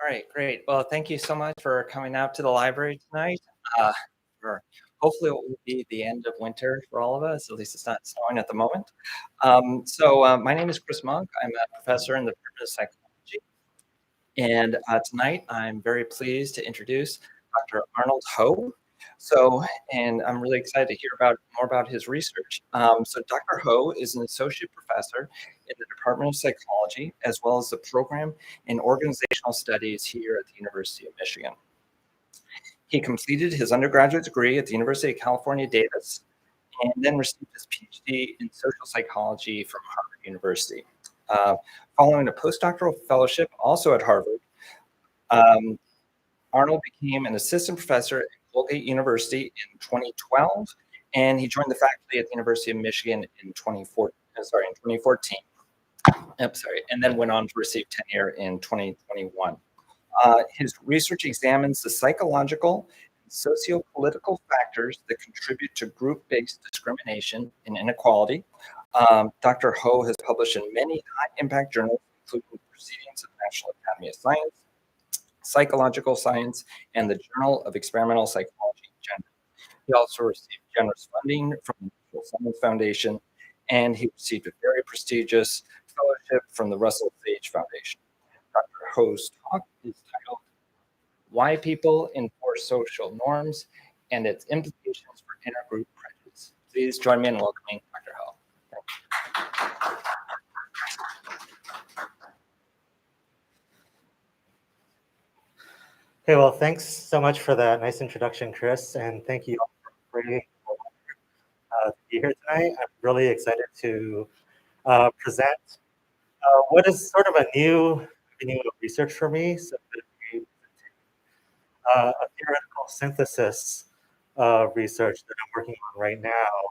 All right, great. Well, thank you so much for coming out to the library tonight. Uh, for hopefully it will be the end of winter for all of us. At least it's not snowing at the moment. My name is Chris Monk. I'm a professor in the Department of Psychology, and tonight I'm very pleased to introduce Dr. Arnold Ho. And I'm really excited to hear about more about his research. Dr. Ho is an associate professor in the Department of Psychology, as well as the program in organizational studies here at the University of Michigan. He completed his undergraduate degree at the University of California, Davis, and then received his PhD in social psychology from Harvard University. Following a postdoctoral fellowship also at Harvard, um, Arnold became an assistant professor at Colgate University in 2012, and he joined the faculty at the University of Michigan in 2014. And then went on to receive tenure in 2021. His research examines the psychological and socio-political factors that contribute to group-based discrimination and inequality. Dr. Ho has published in many high-impact journals, including Proceedings of the National Academy of Science, Psychological Science, and the Journal of Experimental Psychology and Gender. He also received generous funding from the National Science Foundation, and he received a very prestigious fellowship from the Russell Sage Foundation. Dr. Ho's talk is titled Why People Enforce Social Norms and Its Implications for Intergroup Prejudice. Please join me in welcoming Dr. Ho. Okay, well, thanks so much for that nice introduction, Chris, and thank you all for being to be here tonight. I'm really excited to present what is sort of a new avenue of research for me. So a theoretical synthesis of research that I'm working on right now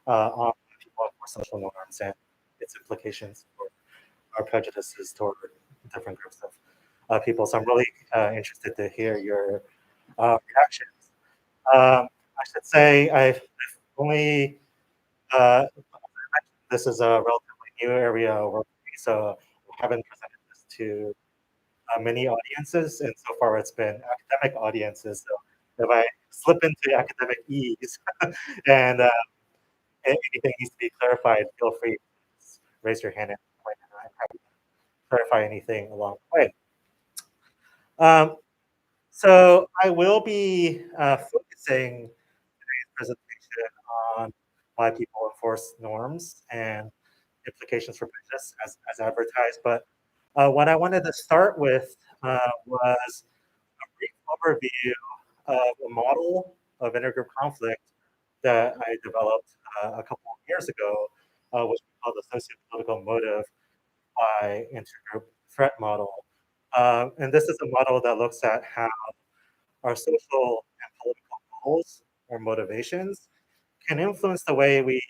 on people for social norms and its implications for our prejudices toward different groups of people. So I'm really interested to hear your reactions. I should say I've only, this is a relatively new area of work for me, so I haven't presented this to many audiences, and so far it's been academic audiences. So if I slip into academic ease and anything needs to be clarified, feel free to raise your hand and point, and I'm happy to clarify anything along the way. So I will be focusing today's presentation on why people enforce norms and implications for business as advertised. But what I wanted to start with was a brief overview of a model of intergroup conflict that I developed a couple of years ago, which we call the socio-political motive by intergroup threat model. And this is a model that looks at how our social and political goals or motivations can influence the way we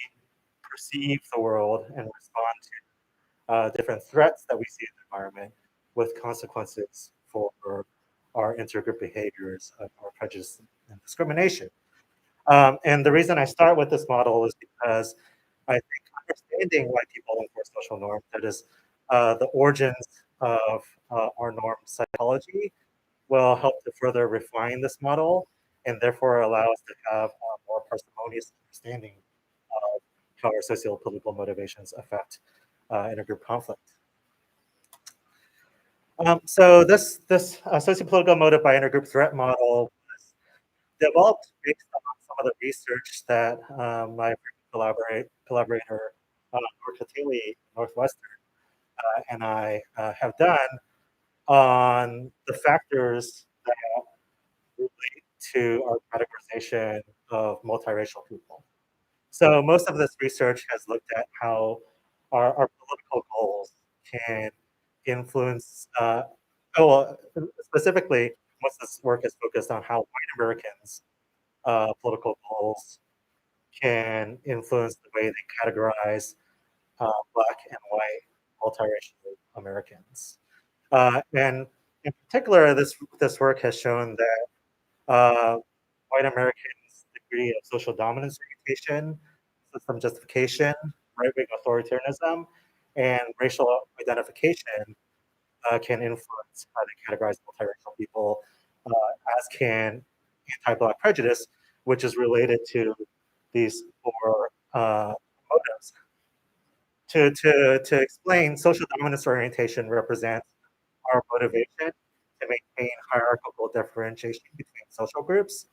perceive the world and respond to different threats that we see in the environment with consequences for our intergroup behaviors of our prejudice and discrimination. And the reason I start with this model is because I think understanding why people enforce social norms, that is the origins of our norm psychology, will help to further refine this model and therefore allow us to have a more parsimonious understanding of how our socio-political motivations affect intergroup conflict. So this socio-political motive by intergroup threat model was developed based on some of the research that my collaborator North Haley, Northwestern, and I have done on the factors that relate to our categorization of multiracial people. So most of this research has looked at how our political goals can influence, specifically, most of this work is focused on how white Americans' political goals can influence the way they categorize Black and white multiracial Americans. And in particular, this work has shown that white Americans' degree of social dominance reputation, system justification, right-wing authoritarianism, and racial identification can influence how they categorize multiracial people, as can anti-Black prejudice, which is related to these four motives. To explain, social dominance orientation represents our motivation to maintain hierarchical differentiation between social groups.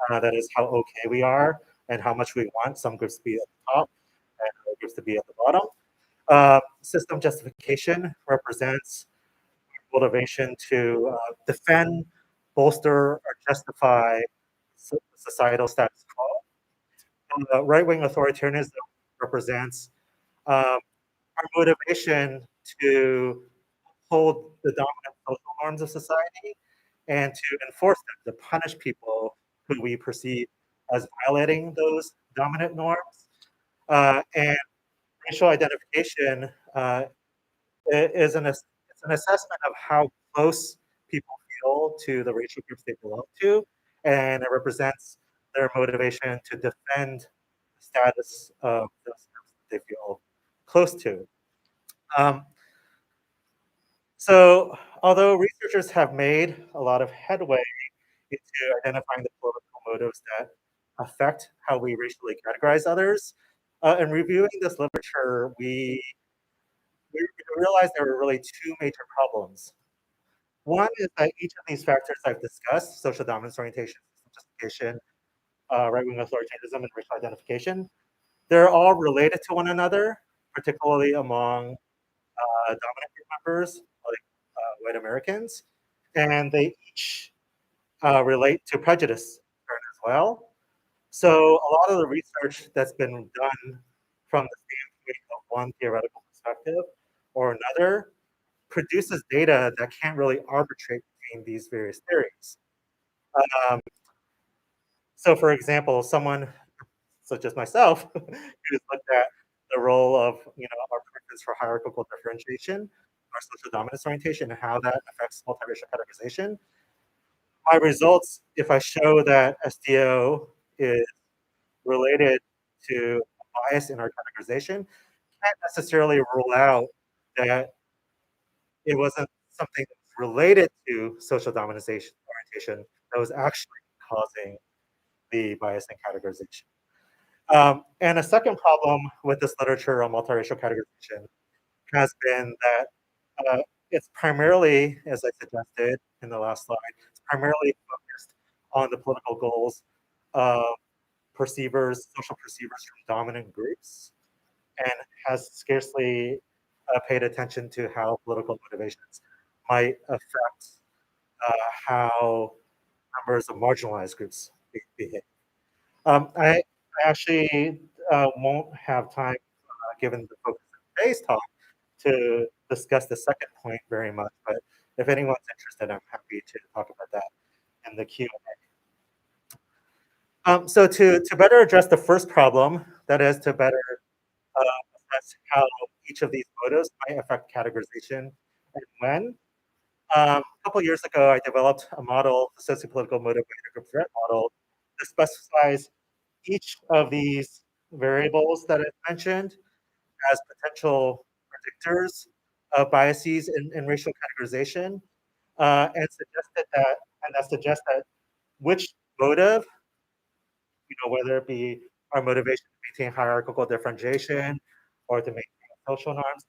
That is how okay we are and how much we want some groups to be at the top and other groups to be at the bottom. System justification represents motivation to defend, bolster, or justify societal status quo. Right-wing authoritarianism represents um, our motivation to hold the dominant social norms of society and to enforce them, to punish people who we perceive as violating those dominant norms. And racial identification is it's an assessment of how close people feel to the racial groups they belong to, and it represents their motivation to defend the status of those groups that they feel close to. Um, so, although researchers have made a lot of headway into identifying the political motives that affect how we racially categorize others, in reviewing this literature, we realized there were really two major problems. One is that each of these factors I've discussed, social dominance orientation, justification, right-wing authoritarianism, and racial identification, they're all related to one another, particularly among dominant group members, like white Americans, and they each relate to prejudice as well. So a lot of the research that's been done from the standpoint of one theoretical perspective or another produces data that can't really arbitrate between these various theories. Um, so, for example, someone such as myself, who's looked at the role of our preference for hierarchical differentiation, our social dominance orientation, and how that affects multiracial categorization. My results, if I show that SDO is related to bias in our categorization, can't necessarily rule out that it wasn't something that was related to social dominance orientation that was actually causing the bias in categorization. And a second problem with this literature on multiracial categorization has been that it's primarily, as I suggested in the last slide, it's primarily focused on the political goals of perceivers, social perceivers from dominant groups, and has scarcely paid attention to how political motivations might affect how members of marginalized groups behave. I actually won't have time, given the focus of today's talk, to discuss the second point very much, but if anyone's interested, I'm happy to talk about that in the Q&A. So to better address the first problem, that is to better assess how each of these motives might affect categorization and when. A couple years ago, I developed a model, the sociopolitical motivator group threat model, that specifies each of these variables that I've mentioned as potential predictors of biases in racial categorization, and that suggests that which motive, whether it be our motivation to maintain hierarchical differentiation or to maintain social norms,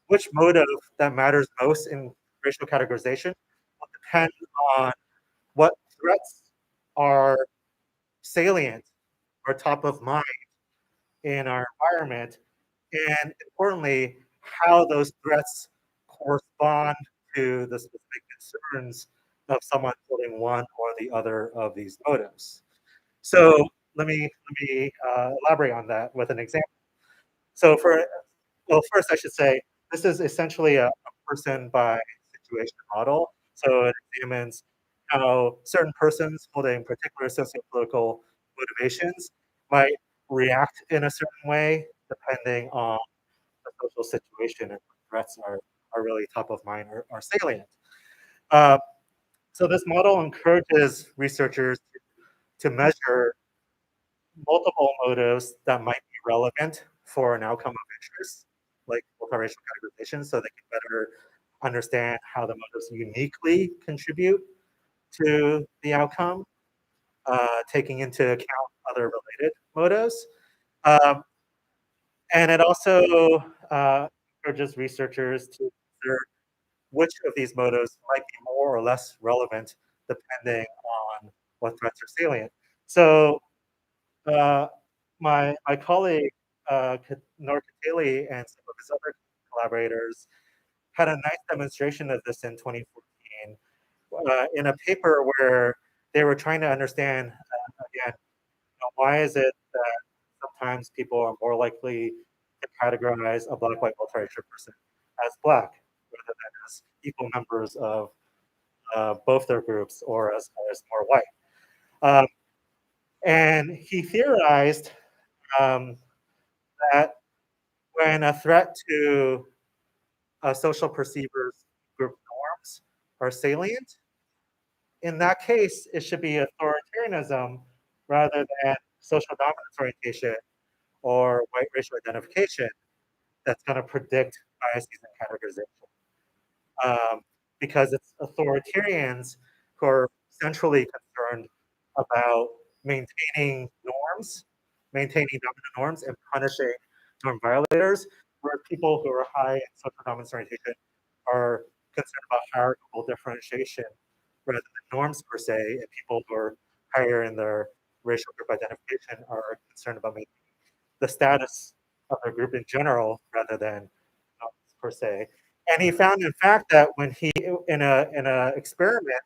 which motive that matters most in racial categorization will depend on what threats are salient or top of mind in our environment, and importantly, how those threats correspond to the specific concerns of someone holding one or the other of these motives. So let me elaborate on that with an example. So well, first I should say this is essentially a person by situation model. So it examines how certain persons holding particular sociopolitical motivations might react in a certain way depending on the social situation and what threats are really top of mind or salient. Uh, so this model encourages researchers to measure multiple motives that might be relevant for an outcome of interest, like multiracial categorization, so they can better understand how the motives uniquely contribute to the outcome, taking into account other related motives. Um, and it also encourages researchers to consider which of these motives might be more or less relevant depending on what threats are salient. So uh, my colleague Nor Kateli and some of his other collaborators had a nice demonstration of this in 2014 in a paper where they were trying to understand again, why is it that sometimes people are more likely to categorize a black-white multiracial person as black rather than as equal members of both their groups or as more white. Um, and he theorized um, that when a threat to a social perceiver's group norms are salient, in that case, it should be authoritarianism rather than social dominance orientation or white racial identification that's going to predict biases and categorization. Because it's authoritarians who are centrally concerned about maintaining dominant norms, and punishing norm violators, where people who are high in social dominance orientation are concerned about hierarchical differentiation rather than norms per se, and people who are higher in their racial group identification are concerned about maintaining the status of their group in general rather than per se. And he found, in fact, that when he in a experiment,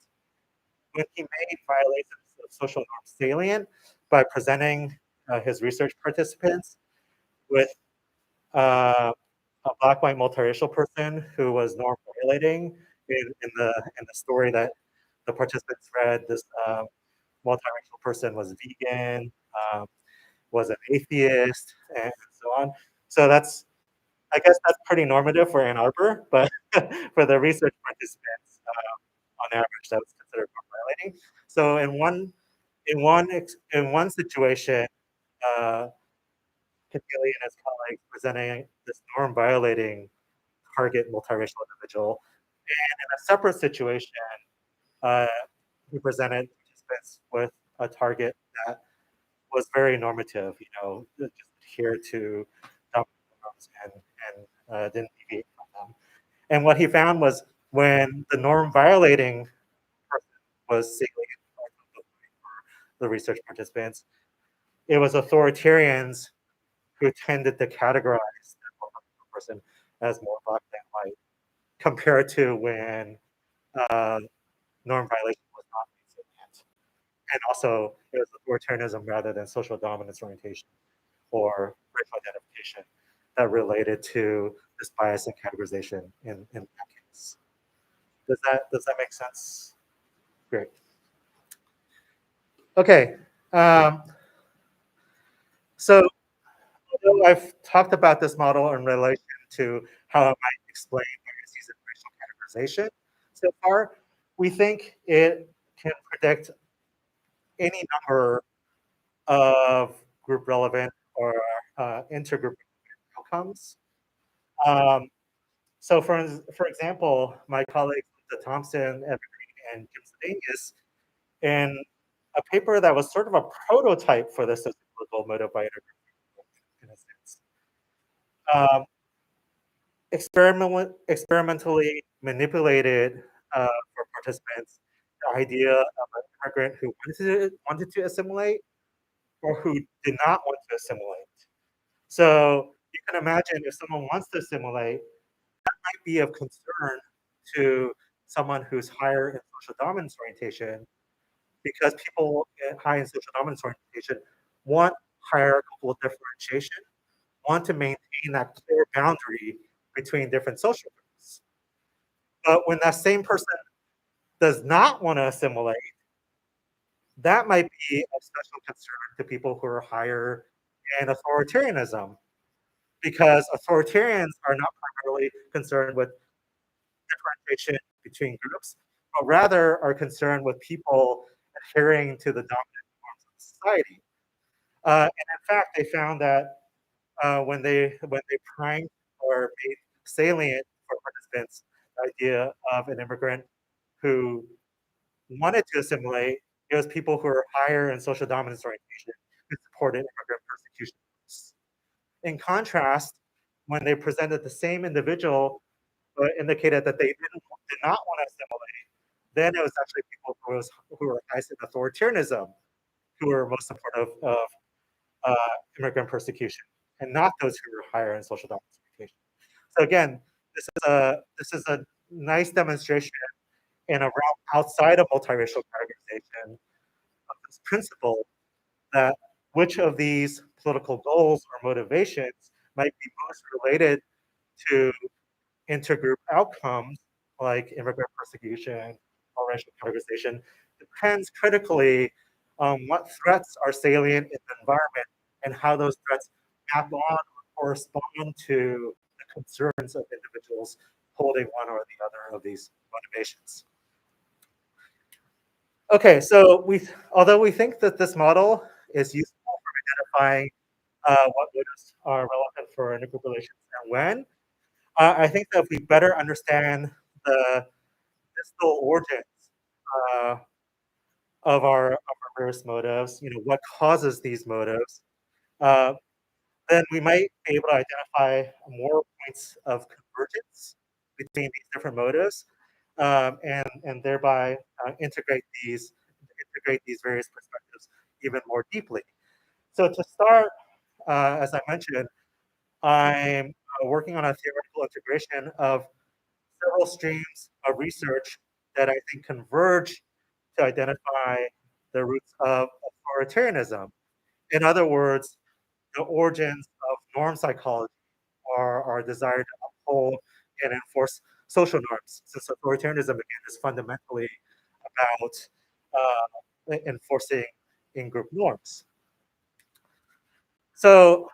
when he made violations of social norms salient by presenting his research participants with a black-white multiracial person who was norm violating in the story that the participants read, this multiracial person was vegan, was an atheist, and so on. So I guess that's pretty normative for Ann Arbor, but for the research participants, on average, that was considered norm violating. So in one situation, uh, Keneally and his colleagues presenting this norm violating target multiracial individual. And in a separate situation, uh, he presented participants with a target that was very normative, just adhere to norms and didn't deviate from them. And what he found was when the norm violating person was salient for the research participants, it was authoritarians who tended to categorize that person as more black than white, compared to when uh, norm violation was not salient. And also, it was authoritarianism rather than social dominance orientation or racial identification that related to this bias and categorization in that case. Does that make sense? Great. Okay. Um, so although I've talked about this model in relation to how it might explain biases in racial categorization so far, we think it can predict any number of group relevant or intergroup outcomes. Um, so for example, my colleagues Lisa Thompson, Evergreen, and Kim Sedanius, in a paper that was sort of a prototype for this sociopolitical motive by intergroup in a sense, um, experimentally manipulated for participants the idea of an immigrant who wanted to assimilate or who did not want to assimilate. So you can imagine if someone wants to assimilate, might be of concern to someone who's higher in social dominance orientation, because people high in social dominance orientation want hierarchical differentiation, want to maintain that clear boundary between different social groups. But when that same person does not want to assimilate, that might be of special concern to people who are higher in authoritarianism, because authoritarians are not primarily concerned with differentiation between groups, but rather are concerned with people adhering to the dominant norms of society. And in fact, they found that when they primed or made salient for participants idea of an immigrant who wanted to assimilate. It was people who are higher in social dominance orientation who supported immigrant persecution. In contrast, when they presented the same individual but indicated that they did not want to assimilate, then it was actually people who were highest in authoritarianism who were most supportive of uh, immigrant persecution, and not those who were higher in social dominance orientation. So again, this is a nice demonstration in a realm outside of multiracial categorization of this principle that which of these political goals or motivations might be most related to intergroup outcomes like immigrant persecution or racial categorization depends critically on what threats are salient in the environment and how those threats map on or correspond to the concerns of individuals holding one or the other of these motivations. Okay, so although we think that this model is useful for identifying what motives are relevant for intergroup relations and when, I think that if we better understand the distal origins uh, of our various motives, what causes these motives, uh, then we might be able to identify more points of convergence between these different motives, and thereby integrate these various perspectives even more deeply. So to start, as I mentioned, I'm working on a theoretical integration of several streams of research that I think converge to identify the roots of authoritarianism. In other words, the origins of norm psychology are our desire to uphold and enforce social norms, since authoritarianism, again, is fundamentally about enforcing in-group norms. So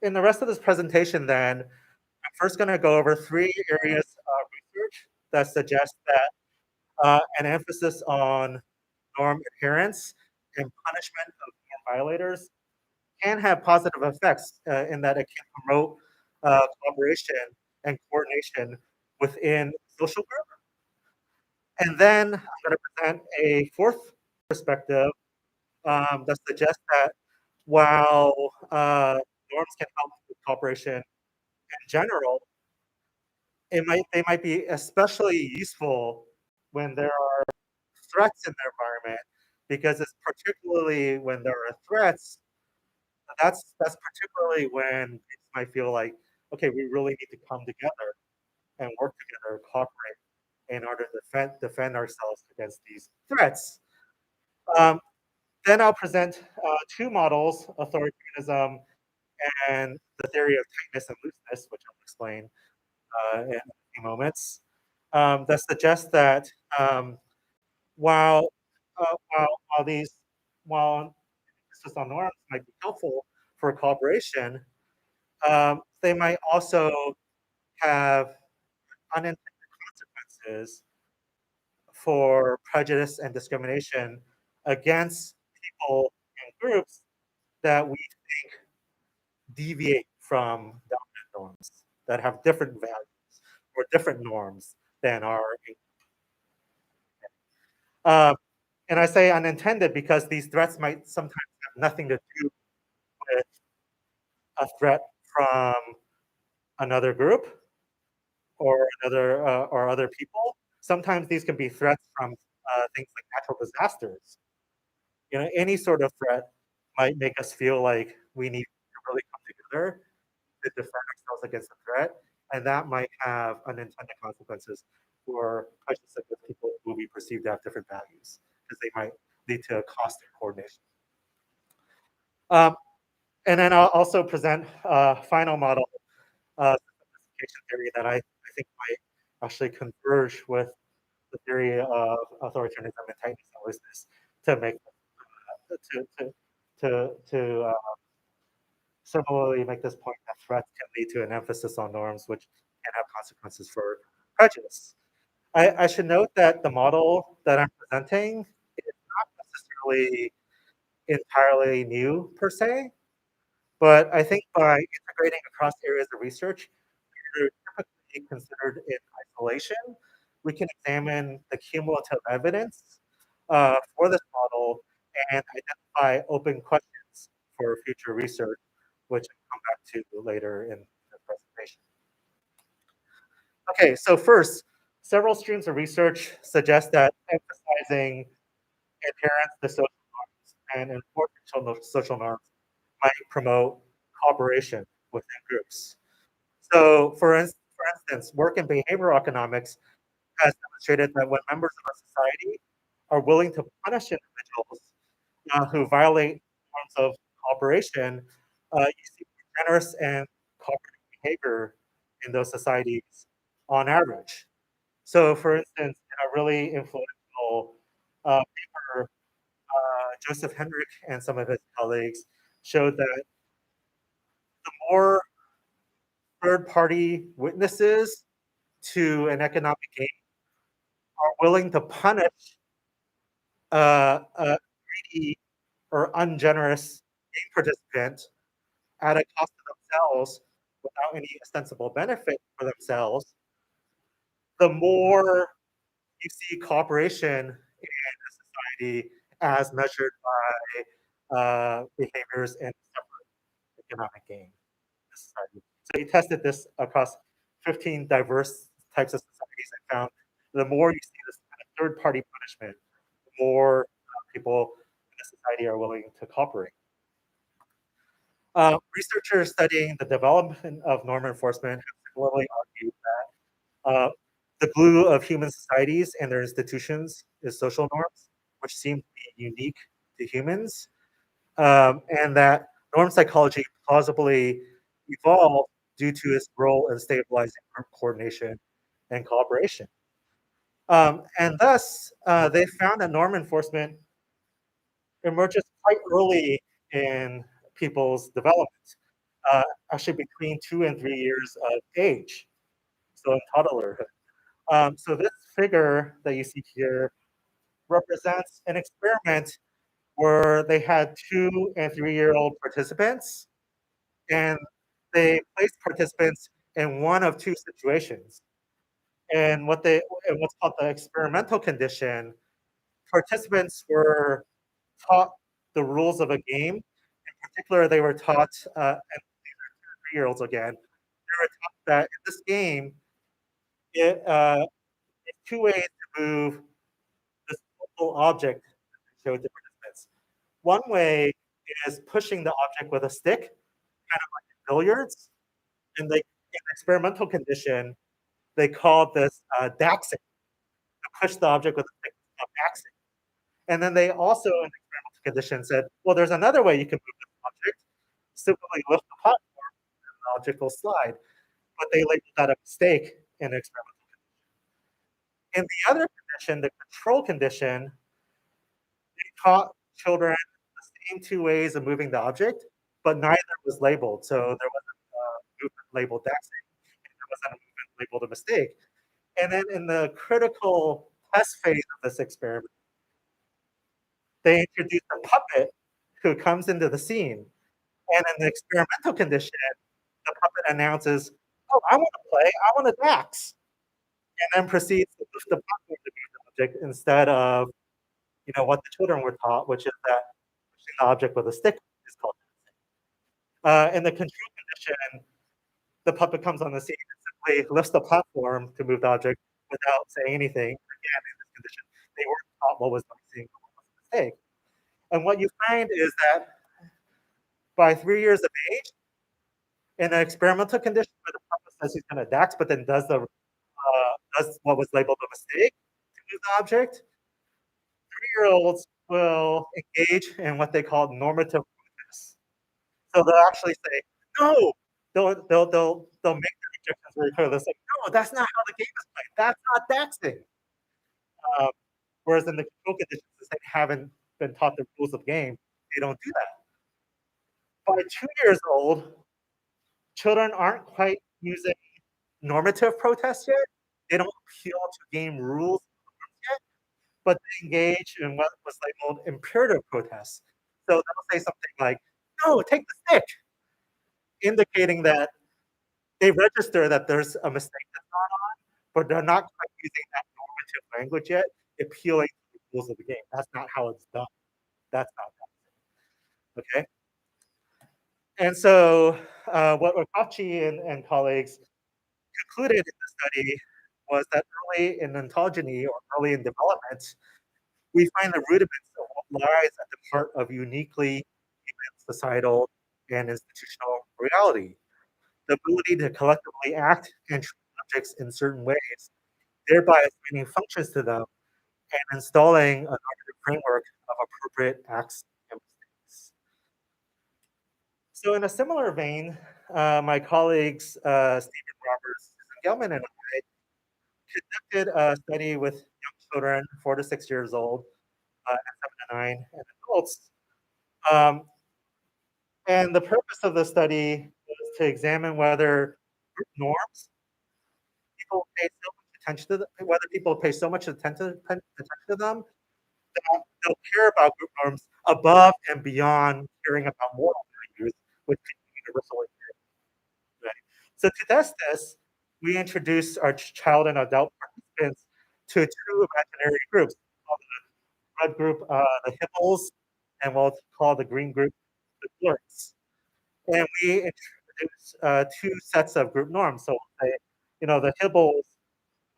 in the rest of this presentation, then, I'm first going to go over three areas of research that suggest that an emphasis on norm adherence and punishment of norm violators can have positive effects in that it can promote collaboration and coordination within social group. And then I'm going to present a fourth perspective that suggests that while norms can help with cooperation in general, they might be especially useful when there are threats in the environment, because it's particularly when there are threats, that's particularly when groups might feel like, okay, we really need to come together and work together, cooperate in order to defend ourselves against these threats. Um, then I'll present two models, authoritarianism and the theory of tightness and looseness, which I'll explain in a few moments, that suggests that um, while while emphasis on norms might be helpful for collaboration, they might also have unintended consequences for prejudice and discrimination against people and groups that we think deviate from dominant norms, that have different values or different norms than our. Uh, and I say unintended because these threats might sometimes have nothing to do with a threat from another group or other people. Sometimes these can be threats from things like natural disasters. Any sort of threat might make us feel like we need to really come together to defend ourselves against the threat, and that might have unintended consequences for prejudice against people who we perceive to have different values, because they might lead to cost and coordination. Um, and then I'll also present a final model sophistication theory that I think might actually converge with the theory of authoritarianism and tightness and looseness to make to similarly make this point that threats can lead to an emphasis on norms, which can have consequences for prejudice. I should note that the model that I'm presenting is not necessarily entirely new per se, but I think by integrating across areas of research, you're typically be considered in isolation. We can examine the cumulative evidence for this model and identify open questions for future research, which I'll come back to later in the presentation. Okay, so first, several streams of research suggest that emphasizing adherence to social norms and enforcing social norms might promote cooperation within groups. So, for instance, work in behavioral economics has demonstrated that when members of a society are willing to punish individuals who violate norms of cooperation, you see generous and cooperative behavior in those societies on average. So, for instance, in a really influential paper, Joseph Henrich and some of his colleagues showed that the more third party witnesses to an economic gain are willing to punish a greedy or ungenerous game participant at a cost to themselves without any ostensible benefit for themselves, the more you see cooperation in a society as measured by behaviors and separate economic gain. Society. So he tested this across 15 diverse types of societies and found the more you see this kind of third-party punishment, the more people in the society are willing to cooperate. Researchers studying the development of norm enforcement have similarly argued that the glue of human societies and their institutions is social norms, which seem to be unique to humans, and that norm psychology plausibly evolved due to its role in stabilizing group coordination and collaboration. And thus, they found that norm enforcement emerges quite early in people's development, actually between 2 and 3 years of age, so in toddlerhood. So this figure that you see here represents an experiment where they had 2 and 3-year-old participants, and they placed participants in one of two situations. And what's called the experimental condition, participants were taught the rules of a game. In particular, they were taught, and these are 2 and 3-year-olds again, they were taught that in this game, it there's two ways to move this local object that they showed the participants. One way is pushing the object with a stick, kind of like in billiards. And in the experimental condition, they called this daxing. To push the object with a stick is called daxing. And then they also, in the experimental condition, said, well, there's another way you can move this object. Simply lift the platform and the object will slide. But they labeled that a mistake in the experimental condition. In the other condition, the control condition, they taught children the same two ways of moving the object, but neither was labeled. So there wasn't a movement labeled daxing, and there wasn't a movement labeled a mistake. And then in the critical test phase of this experiment, they introduced a puppet who comes into the scene. And in the experimental condition, the puppet announces, oh, I want to play, I want to dax. And then proceeds to lift the platform to move the object instead of what the children were taught, which is that pushing the object with a stick is called dancing. In the control condition, the puppet comes on the scene and simply lifts the platform to move the object without saying anything. Again, in this condition, they weren't taught what was dancing or what was a mistake. And what you find is that by 3 years of age, in an experimental condition where the puppet says he's going to dax, but then does what was labeled a mistake to move the object, 3-year-olds will engage in what they call normative protest. So they'll actually say, no, they'll make their objections very clear. They'll say, no, that's not how the game is played. That's not daxing. Whereas in the control conditions, since they haven't been taught the rules of game, they don't do that. By 2 years old, children aren't quite using normative protest yet. They don't appeal to game rules yet, but they engage in what was labeled imperative protests. So they'll say something like, no, take the stick, indicating that They register that there's a mistake that's gone on, but they're not quite using that normative language yet, appealing to the rules of the game. That's not how it's done. That's not okay. And so, what Okachi and colleagues concluded in the study was that early in ontogeny or early in development, we find the rudiments of what lies at the heart of uniquely human societal and institutional reality. The ability to collectively act and treat objects in certain ways, thereby assigning functions to them and installing a normative framework of appropriate acts and mistakes. So, in a similar vein, my colleagues Stephen Roberts, Susan Gelman, and I conducted a study with young children, 4 to 6 years old, and 7 to 9, and adults. Um, and the purpose of the study was to examine whether group norms, people pay so much attention to them, whether people pay so much attention to them that they'll care about group norms above and beyond caring about moral values, which could be universally right. So to test this, we introduced our child and adult participants to two imaginary groups. The red group, the Hippos, and we'll call the green group the Glurks. And we introduced two sets of group norms. So we'll say, the Hippos,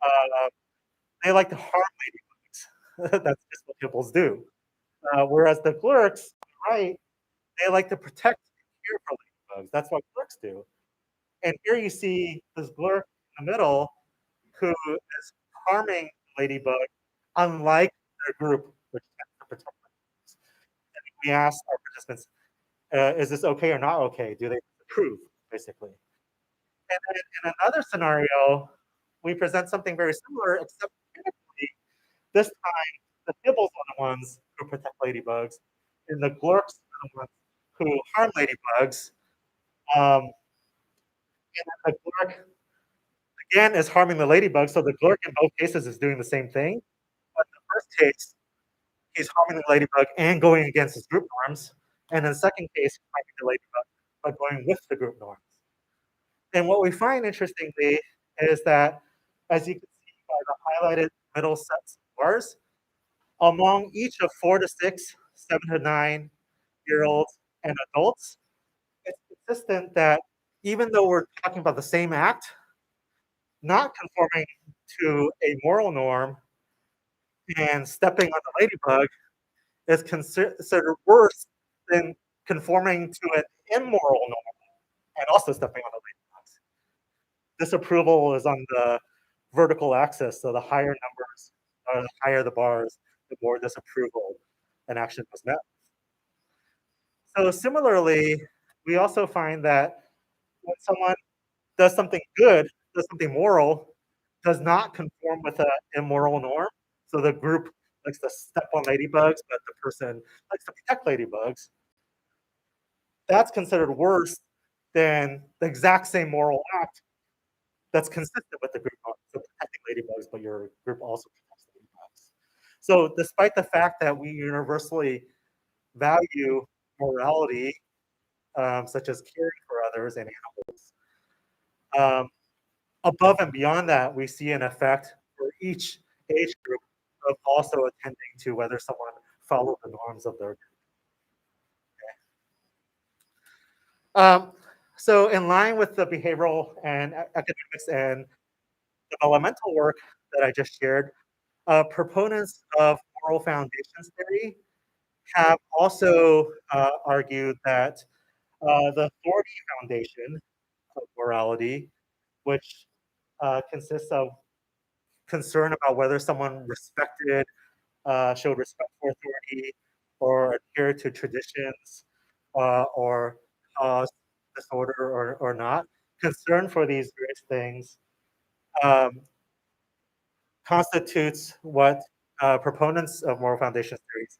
uh, they like to harm ladybugs. That's just what Hippos do. Whereas the Glurks, right, they like to protect and care for ladybugs. That's what Glurks do. And here you see this Glurk in the middle who is harming the ladybug, unlike their group, which tends to protect ladybugs. And we asked our participants, is this okay or not okay? Do they approve, basically? And then in another scenario, we present something very similar, except this time the Nibbles are the ones who protect ladybugs, and the Glurks are the ones who harm ladybugs. Um, and the Glurk again is harming the ladybug, so the Glurk in both cases is doing the same thing. But in the first case, he's harming the ladybug and going against his group norms. And in the second case, harming the ladybug by going with the group norms. And what we find interestingly is that, as you can see by the highlighted middle sets of bars, among each of 4 to 6, 7 to 9 year olds and adults, it's consistent that even though we're talking about the same act, not conforming to a moral norm and stepping on the ladybug is considered worse than conforming to an immoral norm and also stepping on the ladybugs. Disapproval is on the vertical axis, so the higher numbers, or the higher the bars, the more disapproval an action was met. So similarly, we also find that when someone does something good, does something moral, does not conform with an immoral norm. So the group likes to step on ladybugs, but the person likes to protect ladybugs. That's considered worse than the exact same moral act that's consistent with the group norm. So protecting ladybugs, but your group also protects ladybugs. So despite the fact that we universally value morality, such as caring for others and animals, um, above and beyond that, we see an effect for each age group of also attending to whether someone followed the norms of their group. So in line with the behavioral and academics and developmental work that I just shared, proponents of moral foundations theory have also argued that the authority foundation of morality, which consists of concern about whether someone showed respect for authority or adhered to traditions or caused disorder or not. Concern for these various things um, constitutes what proponents of moral foundations theories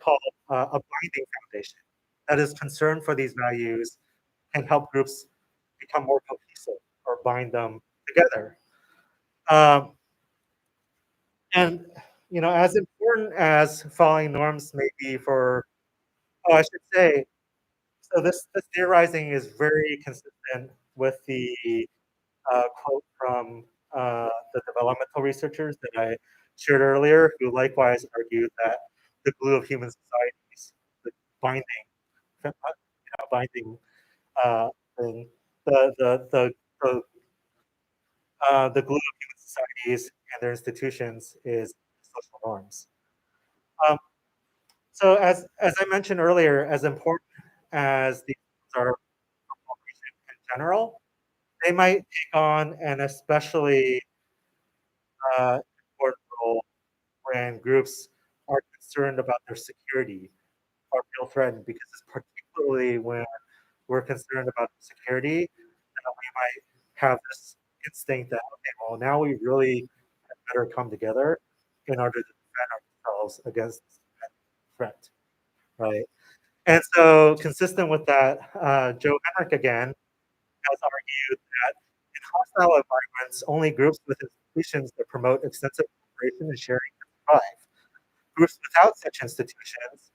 call a binding foundation. That is, concern for these values can help groups become more cohesive or bind them together. Um, and as important as following norms may be for, I should say, so this theorizing is very consistent with the quote from the developmental researchers that I shared earlier, who likewise argued that the glue of human societies, the binding, binding thing, the the the the, the glue of human societies and their institutions is social norms. Um, so as I mentioned earlier, as important as these are in general, they might take on an especially important role when groups are concerned about their security or feel threatened, because it's particularly when we're concerned about security that we might have this instinct that, okay, well, now we really better come together in order to defend ourselves against this threat, right? And so, consistent with that, Joe Henrich again has argued that in hostile environments, only groups with institutions that promote extensive cooperation and sharing can survive. Groups without such institutions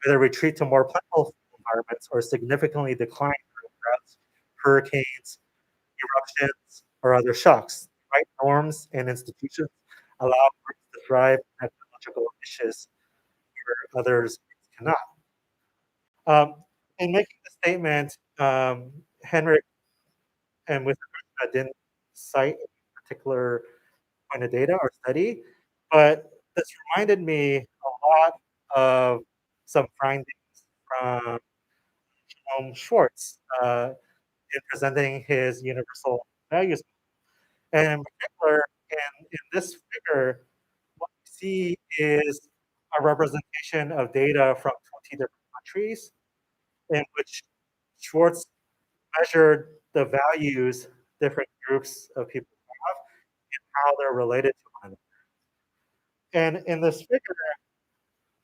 either retreat to more plentiful environments or significantly decline during droughts, hurricanes, eruptions, or other shocks. Right norms and institutions allow groups to thrive in ecological niches where others cannot. Um, in making the statement, Henrik and with didn't cite a particular point of data or study, but this reminded me a lot of some findings from Schwartz in presenting his universal values. And in particular, in this figure, what we see is a representation of data from 20 different countries in which Schwartz measured the values different groups of people have and how they're related to one another. And in this figure,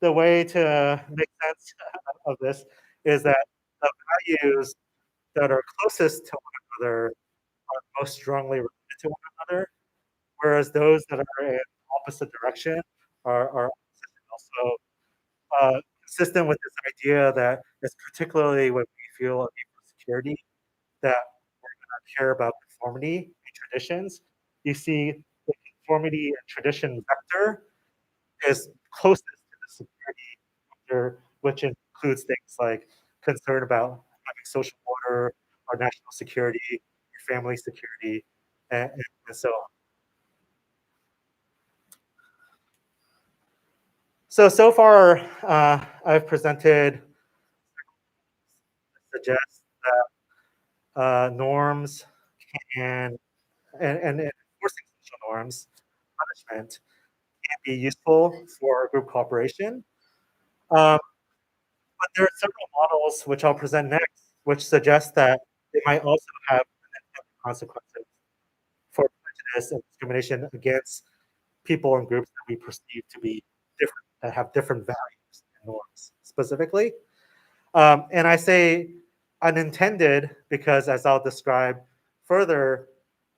the way to make sense of this is that the values that are closest to one another are most strongly related to one another, whereas those that are in opposite direction are also consistent with this idea that it's particularly when we feel a need for security that we're going to care about conformity and traditions. You see, the conformity and tradition vector is closest to the security vector, which includes things like concern about having social order or national security, your family security, and so on. So far, I've presented suggests that norms can and enforcing social norms, punishment can be useful for group cooperation. Um, but there are several models which I'll present next, which suggest that they might also have consequences for prejudice and discrimination against people and groups that we perceive to be different, that have different values and norms specifically. And I say unintended because, as I'll describe further,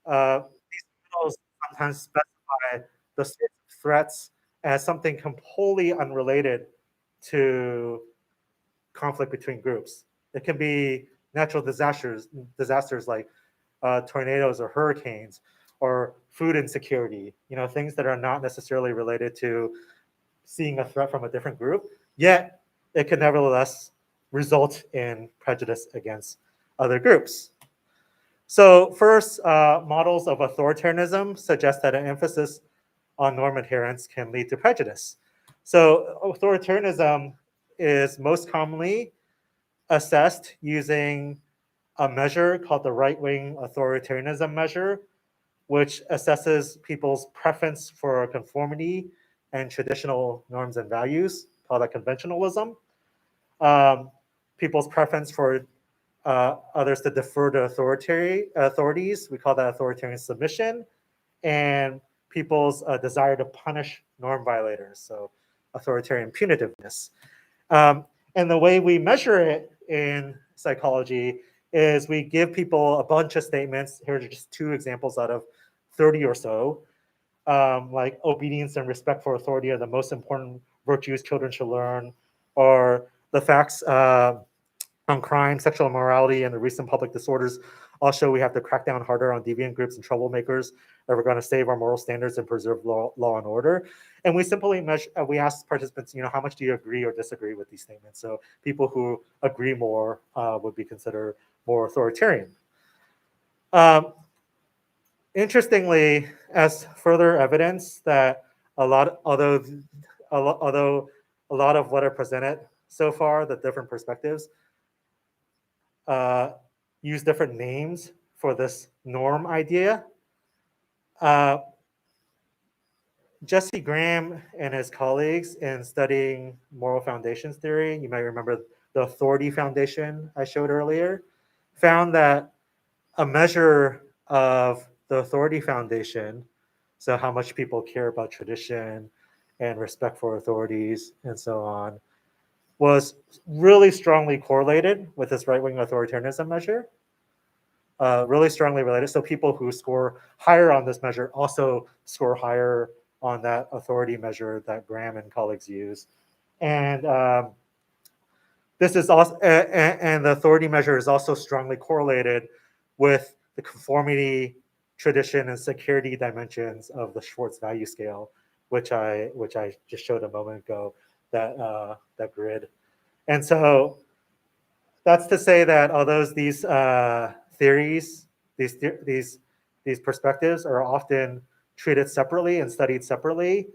these models sometimes specify the sorts of threats as something completely unrelated to conflict between groups. It can be natural disasters like tornadoes or hurricanes, or food insecurity. Things that are not necessarily related to seeing a threat from a different group. Yet, it can nevertheless result in prejudice against other groups. So, first, models of authoritarianism suggest that an emphasis on norm adherence can lead to prejudice. So, authoritarianism is most commonly assessed using a measure called the right wing authoritarianism measure, which assesses people's preference for conformity and traditional norms and values, called a conventionalism. Um, People's preference for others to defer to authorities, we call that authoritarian submission, and people's desire to punish norm violators, so authoritarian punitiveness. Um, and the way we measure it in psychology is we give people a bunch of statements. Here are just two examples out of 30 or so. Like obedience and respect for authority are the most important virtues children should learn, or the facts on crime, sexual immorality, and the recent public disorders Also, we have to crack down harder on deviant groups and troublemakers that we're going to save our moral standards and preserve law and order. And we simply measure, we ask participants, how much do you agree or disagree with these statements? So people who agree more would be considered more authoritarian. Interestingly, as further evidence that although a lot of what are presented so far, the different perspectives, use different names for this norm idea. Jesse Graham and his colleagues in studying moral foundations theory, you might remember the authority foundation I showed earlier, found that a measure of the authority foundation, so how much people care about tradition and respect for authorities and so on, was really strongly correlated with this right-wing authoritarianism measure. Really strongly related. So people who score higher on this measure also score higher on that authority measure that Graham and colleagues use. And this is also, and the authority measure is also strongly correlated with the conformity, tradition, and security dimensions of the Schwartz value scale, which I just showed a moment ago, that grid. And so that's to say that although these theories, these perspectives are often treated separately and studied separately,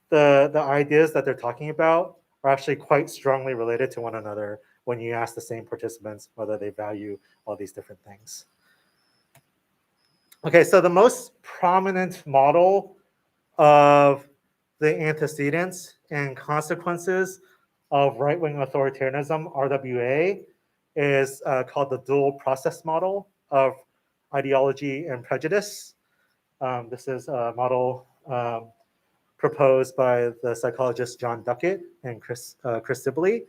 the ideas that they're talking about are actually quite strongly related to one another when you ask the same participants whether they value all these different things. Okay, so the most prominent model of the antecedents and consequences of right-wing authoritarianism, RWA, is called the dual process model of ideology and prejudice. This is a model proposed by the psychologist John Duckett and Chris Sibley.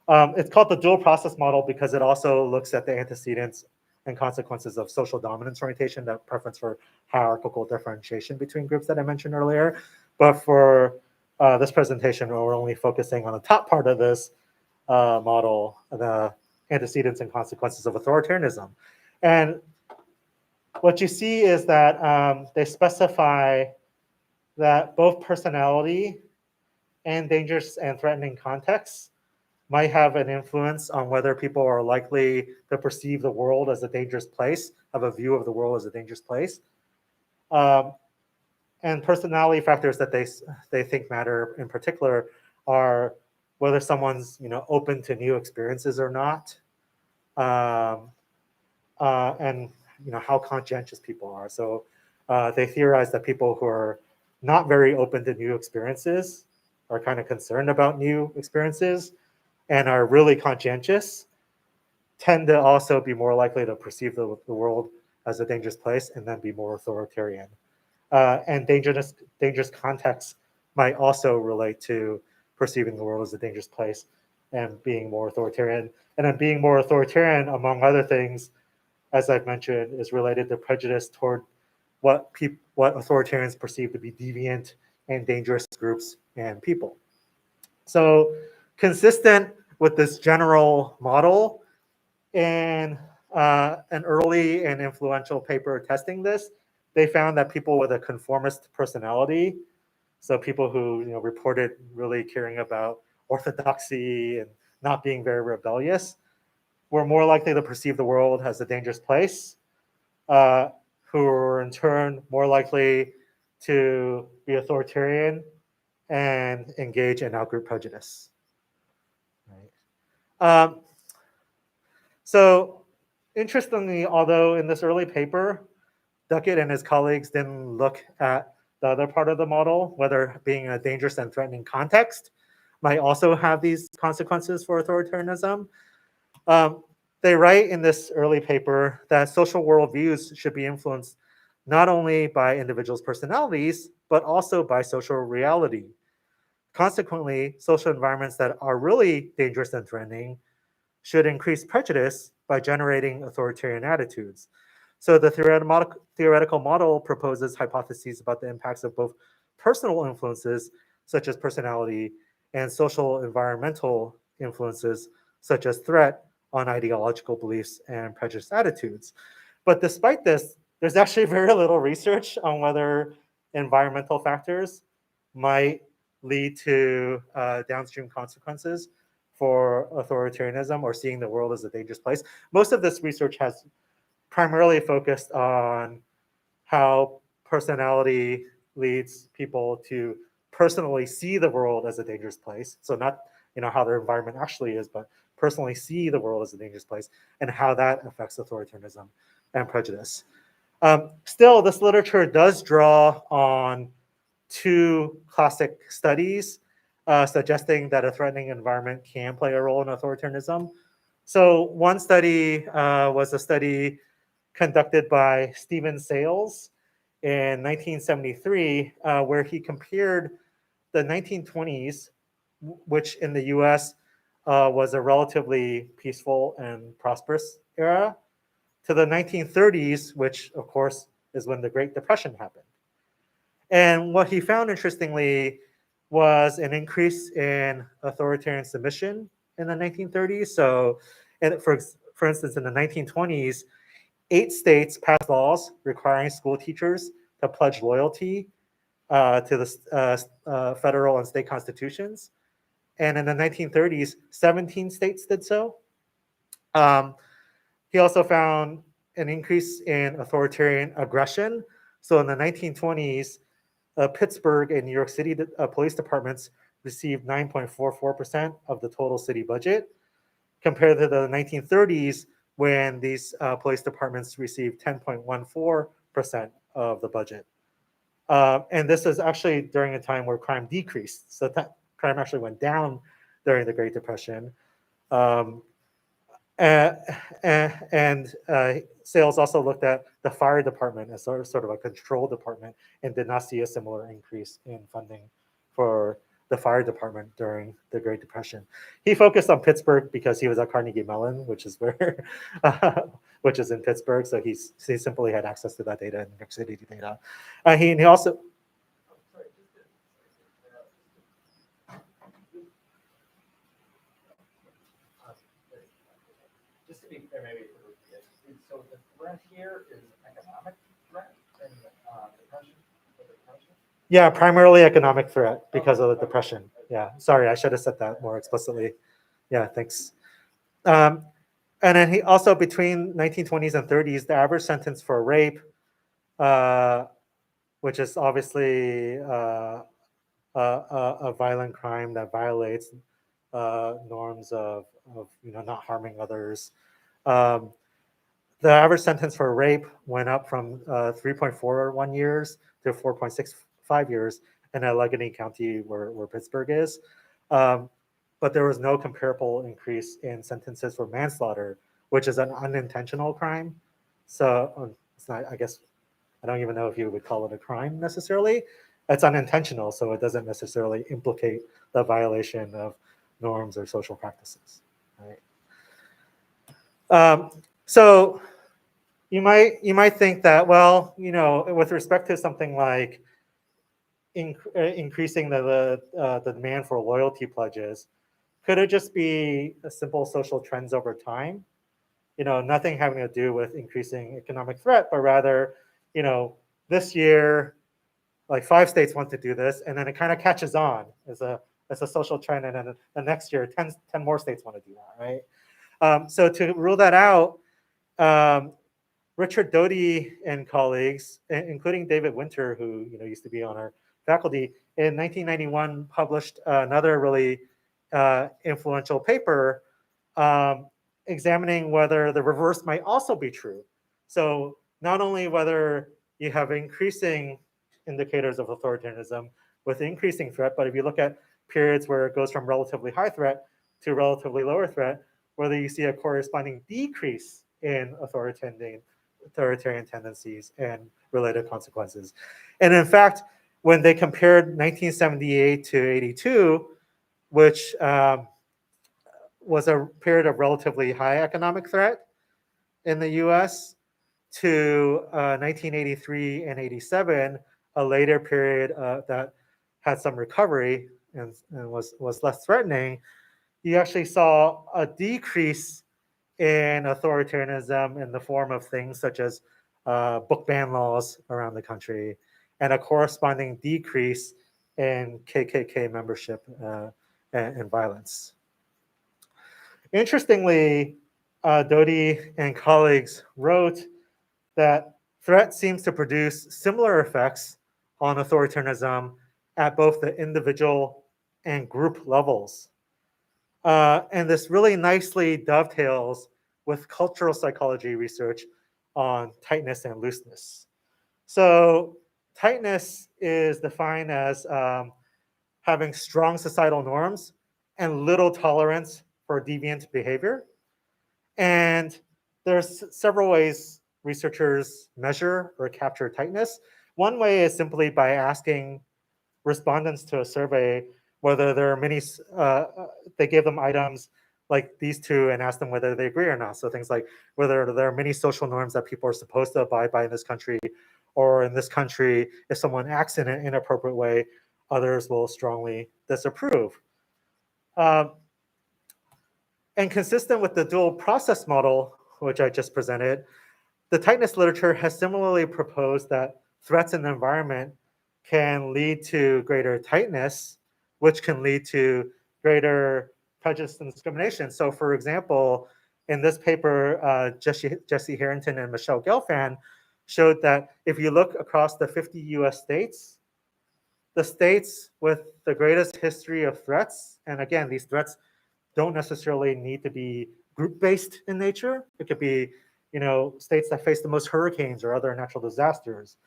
It's called the dual process model because it also looks at the antecedents and consequences of social dominance orientation, that preference for hierarchical differentiation between groups that I mentioned earlier. But for this presentation, we're only focusing on the top part of this model, the antecedents and consequences of authoritarianism. And what you see is that they specify that both personality and dangerous and threatening contexts might have an influence on whether people are likely to perceive the world as a dangerous place, have a view of the world as a dangerous place. And personality factors that they think matter in particular are whether someone's open to new experiences or not, and how conscientious people are. So they theorize that people who are not very open to new experiences are kind of concerned about new experiences and are really conscientious tend to also be more likely to perceive the world as a dangerous place and then be more authoritarian. And dangerous contexts might also relate to perceiving the world as a dangerous place and being more authoritarian. And then being more authoritarian, among other things, as I've mentioned, is related to prejudice toward what authoritarians perceive to be deviant and dangerous groups and people. So consistent with this general model, in an early and influential paper testing this, they found that people with a conformist personality, so people who reported really caring about orthodoxy and not being very rebellious, were more likely to perceive the world as a dangerous place, who were in turn more likely to be authoritarian and engage in outgroup prejudice. Right. So interestingly, although in this early paper, Duckett and his colleagues didn't look at the other part of the model, whether being in a dangerous and threatening context might also have these consequences for authoritarianism. They write in this early paper that social worldviews should be influenced not only by individuals' personalities, but also by social reality. Consequently, social environments that are really dangerous and threatening should increase prejudice by generating authoritarian attitudes. So the theoretical model proposes hypotheses about the impacts of both personal influences, such as personality, and social environmental influences, such as threat, on ideological beliefs and prejudiced attitudes. But despite this, there's actually very little research on whether environmental factors might lead to downstream consequences for authoritarianism or seeing the world as a dangerous place. Most of this research has primarily focused on how personality leads people to personally see the world as a dangerous place. So not how their environment actually is, but personally see the world as a dangerous place and how that affects authoritarianism and prejudice. Still, this literature does draw on two classic studies suggesting that a threatening environment can play a role in authoritarianism. So one study was a study conducted by Stephen Sales in 1973, where he compared the 1920s, which in the US was a relatively peaceful and prosperous era, to the 1930s, which of course is when the Great Depression happened. And what he found, interestingly, was an increase in authoritarian submission in the 1930s. So, and for instance, in the 1920s, 8 states passed laws requiring school teachers to pledge loyalty to the federal and state constitutions. And in the 1930s, 17 states did so. He also found an increase in authoritarian aggression. So in the 1920s, Pittsburgh and New York City police departments received 9.44% of the total city budget, compared to the 1930s when these police departments received 10.14% of the budget. And this is actually during a time where crime decreased. So that crime actually went down during the Great Depression. And Sales also looked at the fire department as sort of a control department and did not see a similar increase in funding for the fire department during the Great Depression. He focused on Pittsburgh because he was at Carnegie Mellon, which is where, which is in Pittsburgh. So he simply had access to that data and New York City data. He also. Just to be clear, maybe so the threat here is economic threat and depression. Yeah, primarily economic threat because of the depression. Yeah, sorry, I should have said that more explicitly. Yeah, thanks. And then he also, between 1920s and 30s, the average sentence for rape, which is obviously a violent crime that violates norms of not harming others. The average sentence for rape went up from 3.41 years to 4.65 years in Allegheny County, where Pittsburgh is. But there was no comparable increase in sentences for manslaughter, which is an unintentional crime. So it's not, I guess, I don't even know if you would call it a crime necessarily. It's unintentional, so it doesn't necessarily implicate the violation of norms or social practices. Right? So you might think that, well, with respect to something like increasing the demand for loyalty pledges, could it just be a simple social trends over time? Nothing having to do with increasing economic threat, but rather, this year, like 5 states want to do this, and then it kind of catches on as a social trend, and then the next year, 10 more states want to do that, right? So to rule that out, Richard Doty and colleagues, including David Winter, who used to be on our faculty, in 1991 published another really influential paper examining whether the reverse might also be true. So not only whether you have increasing indicators of authoritarianism with increasing threat, but if you look at periods where it goes from relatively high threat to relatively lower threat, whether you see a corresponding decrease in authoritarian tendencies and related consequences. And in fact, when they compared 1978 to 82, which was a period of relatively high economic threat in the US, to 1983 and 87, a later period that had some recovery and was less threatening, you actually saw a decrease in authoritarianism in the form of things such as book ban laws around the country, and a corresponding decrease in KKK membership and violence. Interestingly, Doty and colleagues wrote that threat seems to produce similar effects on authoritarianism at both the individual and group levels. And this really nicely dovetails with cultural psychology research on tightness and looseness. So, tightness is defined as having strong societal norms and little tolerance for deviant behavior. And there's several ways researchers measure or capture tightness. One way is simply by asking respondents to a survey whether there are many, they gave them items like these two and ask them whether they agree or not. So things like whether there are many social norms that people are supposed to abide by in this country, or in this country, if someone acts in an inappropriate way, others will strongly disapprove. Um, and consistent with the dual process model, which I just presented, the tightness literature has similarly proposed that threats in the environment can lead to greater tightness, which can lead to greater prejudice and discrimination. So, for example, in this paper, Jesse Harrington and Michelle Gelfand showed that if you look across the 50 US states, the states with the greatest history of threats, and again, these threats don't necessarily need to be group-based in nature. It could be, states that face the most hurricanes or other natural disasters,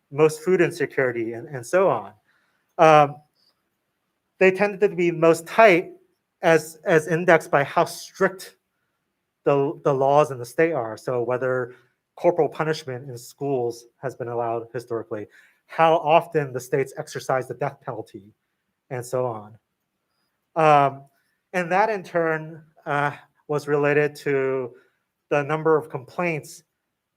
most food insecurity, and so on. They tended to be most tight as indexed by how strict the laws in the state are. So whether corporal punishment in schools has been allowed historically, how often the states exercise the death penalty, and so on. And that in turn was related to the number of complaints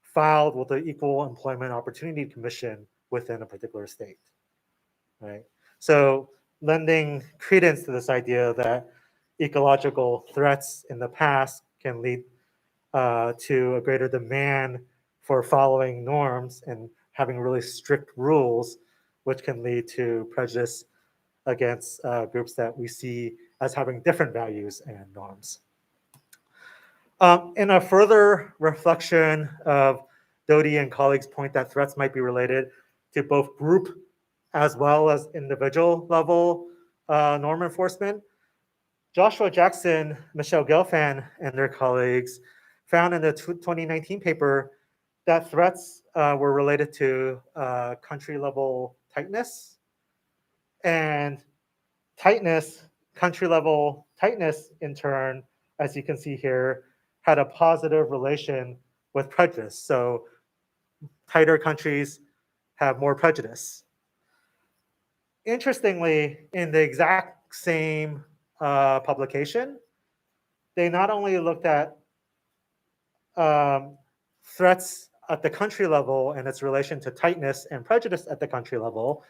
filed with the Equal Employment Opportunity Commission within a particular state, right? So lending credence to this idea that ecological threats in the past can lead to a greater demand for following norms and having really strict rules, which can lead to prejudice against groups that we see as having different values and norms. In a further reflection of Doty and colleagues' point that threats might be related to both group as well as individual level norm enforcement, Joshua Jackson, Michelle Gelfand, and their colleagues found in the 2019 paper that threats were related to country level tightness, and country level tightness in turn, as you can see here, had a positive relation with prejudice. So tighter countries have more prejudice. Interestingly, in the exact same publication, they not only looked at threats at the country level and its relation to tightness and prejudice at the country level,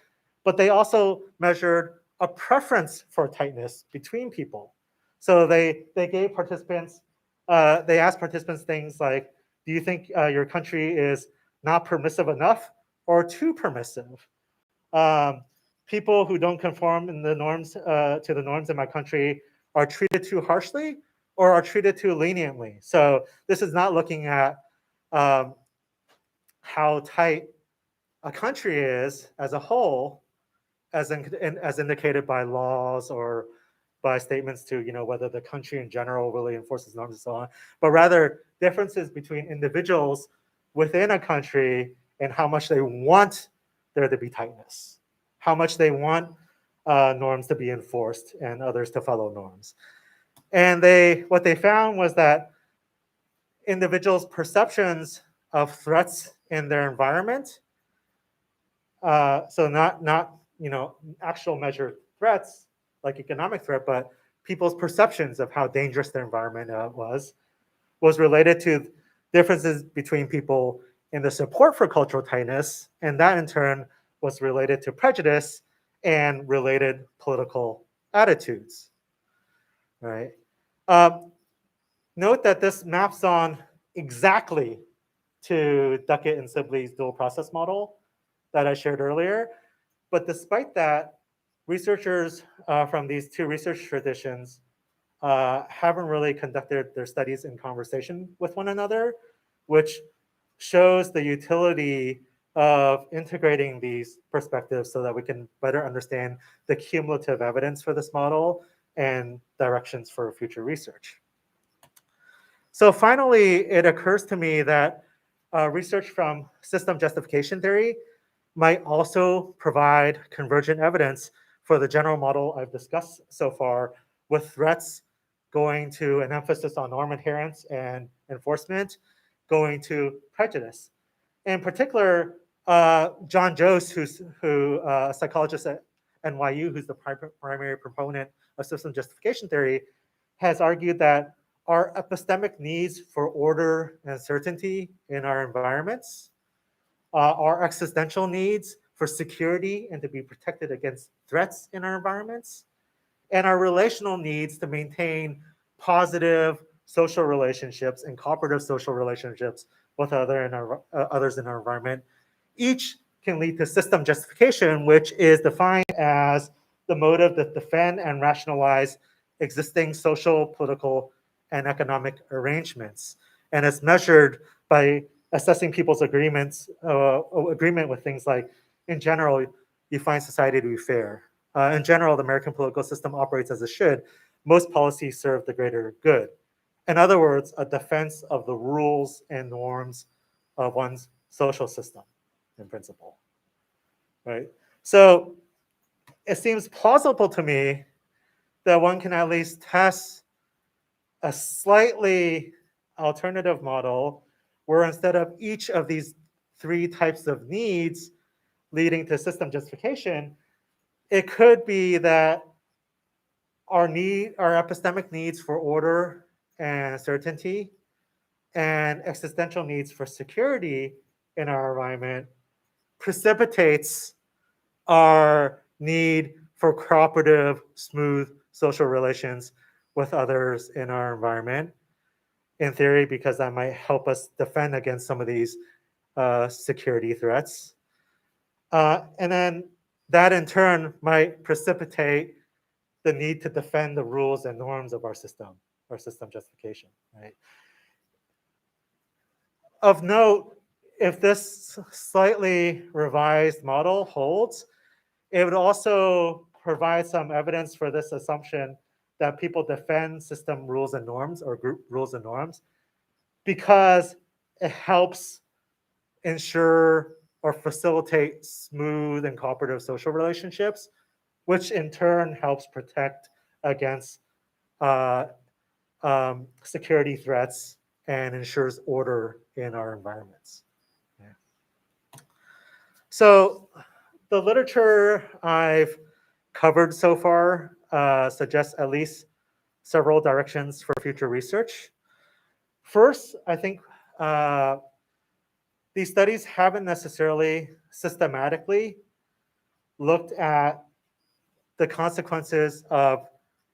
but they also measured a preference for tightness between people. So they gave participants, they asked participants things like, do you think your country is not permissive enough or too permissive? People who don't conform in the norms to the norms in my country are treated too harshly or are treated too leniently. So this is not looking at how tight a country is as a whole, as indicated by laws or by statements to whether the country in general really enforces norms and so on, but rather differences between individuals within a country and how much they want there to be tightness, how much they want norms to be enforced and others to follow norms. And what they found was that individuals' perceptions of threats in their environment, so not actual measured threats like economic threat, but people's perceptions of how dangerous their environment was related to differences between people in the support for cultural tightness, and that in turn was related to prejudice and related political attitudes, right? Note that this maps on exactly to Duckett and Sibley's dual process model that I shared earlier. But despite that, researchers from these two research traditions haven't really conducted their studies in conversation with one another, which shows the utility of integrating these perspectives so that we can better understand the cumulative evidence for this model and directions for future research. So finally, it occurs to me that research from system justification theory might also provide convergent evidence for the general model I've discussed so far, with threats going to an emphasis on norm adherence and enforcement, going to prejudice. In particular, John Jost, a psychologist at NYU, who's the primary proponent of system justification theory, has argued that our epistemic needs for order and certainty in our environments, our existential needs for security and to be protected against threats in our environments, and our relational needs to maintain positive social relationships and cooperative social relationships with others in our environment, each can lead to system justification, which is defined as the motive to defend and rationalize existing social, political, and economic arrangements. And it's measured by assessing people's agreement with things like, in general, you find society to be fair. In general, the American political system operates as it should. Most policies serve the greater good. In other words, a defense of the rules and norms of one's social system in principle, right? So it seems plausible to me that one can at least test a slightly alternative model where instead of each of these three types of needs leading to system justification, it could be that our epistemic needs for order and certainty and existential needs for security in our environment precipitates our need for cooperative, smooth social relations with others in our environment, in theory, because that might help us defend against some of these security threats. And then that in turn might precipitate the need to defend the rules and norms of our system justification, right? Of note, if this slightly revised model holds, it would also provide some evidence for this assumption that people defend system rules and norms or group rules and norms because it helps ensure or facilitate smooth and cooperative social relationships, which in turn helps protect against security threats and ensures order in our environments. Yeah. So the literature I've covered so far suggests at least several directions for future research. First, I think these studies haven't necessarily systematically looked at the consequences of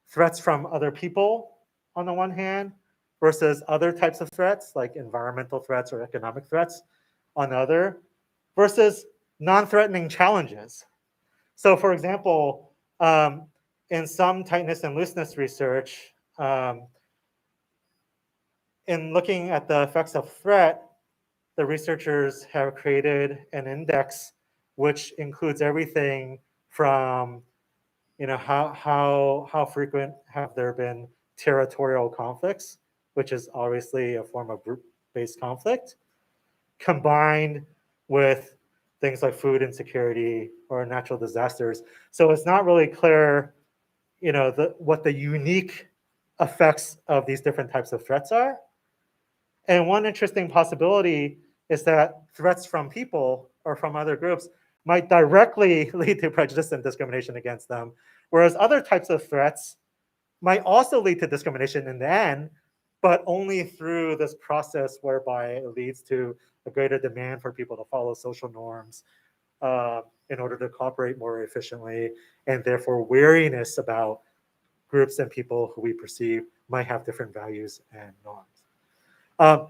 threats from other people on the one hand versus other types of threats like environmental threats or economic threats on the other versus non-threatening challenges. So for example, in some tightness and looseness research, in looking at the effects of threat, the researchers have created an index which includes everything from how frequent have there been territorial conflicts, which is obviously a form of group-based conflict, combined with things like food insecurity or natural disasters. So it's not really clear, what the unique effects of these different types of threats are. And one interesting possibility is that threats from people or from other groups might directly lead to prejudice and discrimination against them, whereas other types of threats might also lead to discrimination in the end, but only through this process whereby it leads to a greater demand for people to follow social norms in order to cooperate more efficiently, and therefore wariness about groups and people who we perceive might have different values and norms. Um,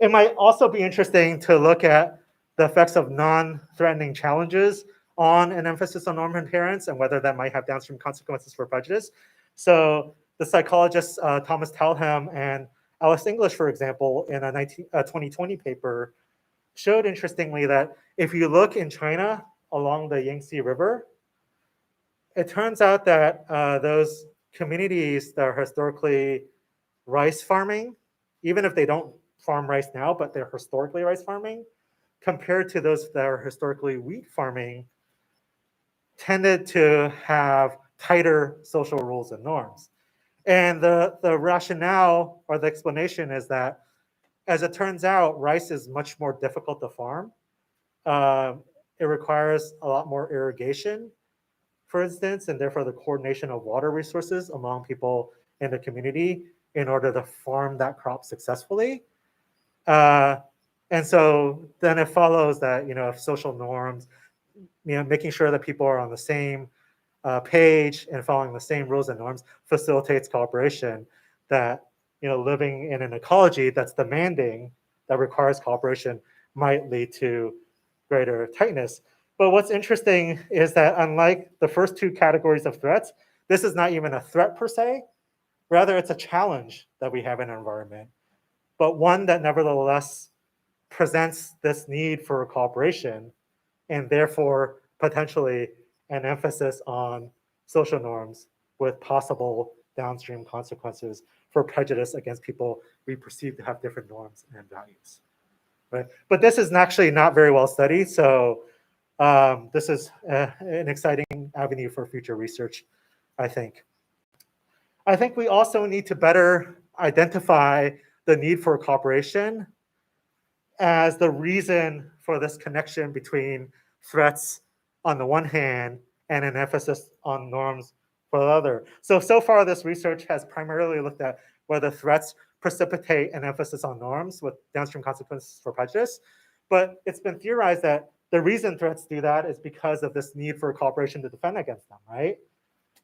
it might also be interesting to look at the effects of non-threatening challenges on an emphasis on norm adherence and whether that might have downstream consequences for prejudice. So the psychologists Thomas Talham and Alice English, for example, in a 2020 paper, showed interestingly that if you look in China along the Yangtze River, it turns out that those communities that are historically rice farming, even if they don't farm rice now, but they're historically rice farming, compared to those that are historically wheat farming, tended to have tighter social rules and norms. And the rationale or the explanation is that, as it turns out, rice is much more difficult to farm. Uh, it requires a lot more irrigation, for instance, and therefore the coordination of water resources among people in the community in order to farm that crop successfully. Uh, and so then it follows that, if social norms, making sure that people are on the same page and following the same rules and norms facilitates cooperation, that, living in an ecology that's demanding, that requires cooperation, might lead to greater tightness. But what's interesting is that unlike the first two categories of threats, this is not even a threat per se. Rather, it's a challenge that we have in our environment, but one that nevertheless presents this need for cooperation and therefore potentially an emphasis on social norms with possible downstream consequences for prejudice against people we perceive to have different norms and values. Right? But this is actually not very well studied, so this is an exciting avenue for future research, I think. I think we also need to better identify the need for cooperation as the reason for this connection between threats on the one hand and an emphasis on norms for the other. So far this research has primarily looked at whether threats precipitate an emphasis on norms with downstream consequences for prejudice. But it's been theorized that the reason threats do that is because of this need for cooperation to defend against them, right?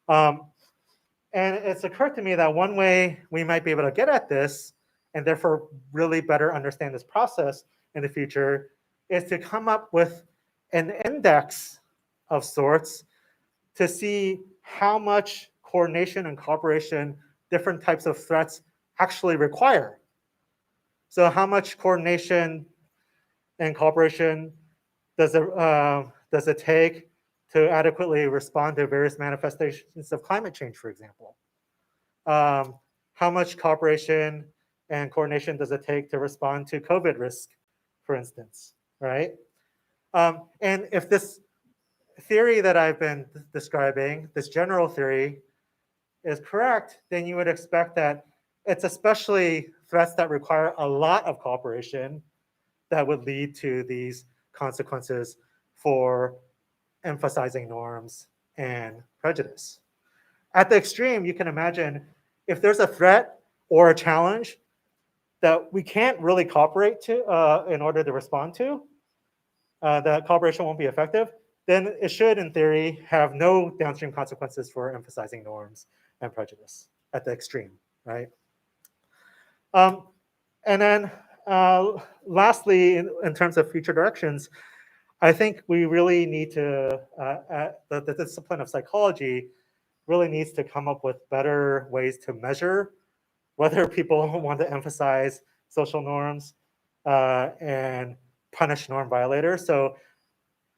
And it's occurred to me that one way we might be able to get at this and therefore really better understand this process in the future is to come up with an index of sorts to see how much coordination and cooperation different types of threats actually require. So how much coordination and cooperation does it take to adequately respond to various manifestations of climate change, for example? How much cooperation and coordination does it take to respond to COVID risk, for instance, right? And if this theory that I've been describing, this general theory, is correct, then you would expect that it's especially threats that require a lot of cooperation that would lead to these consequences for emphasizing norms and prejudice. At the extreme, you can imagine if there's a threat or a challenge that we can't really cooperate to in order to respond to, that cooperation won't be effective, then it should, in theory, have no downstream consequences for emphasizing norms and prejudice at the extreme, right? And then lastly, in terms of future directions, I think we really need to, the discipline of psychology really needs to come up with better ways to measure whether people want to emphasize social norms and punish norm violators. So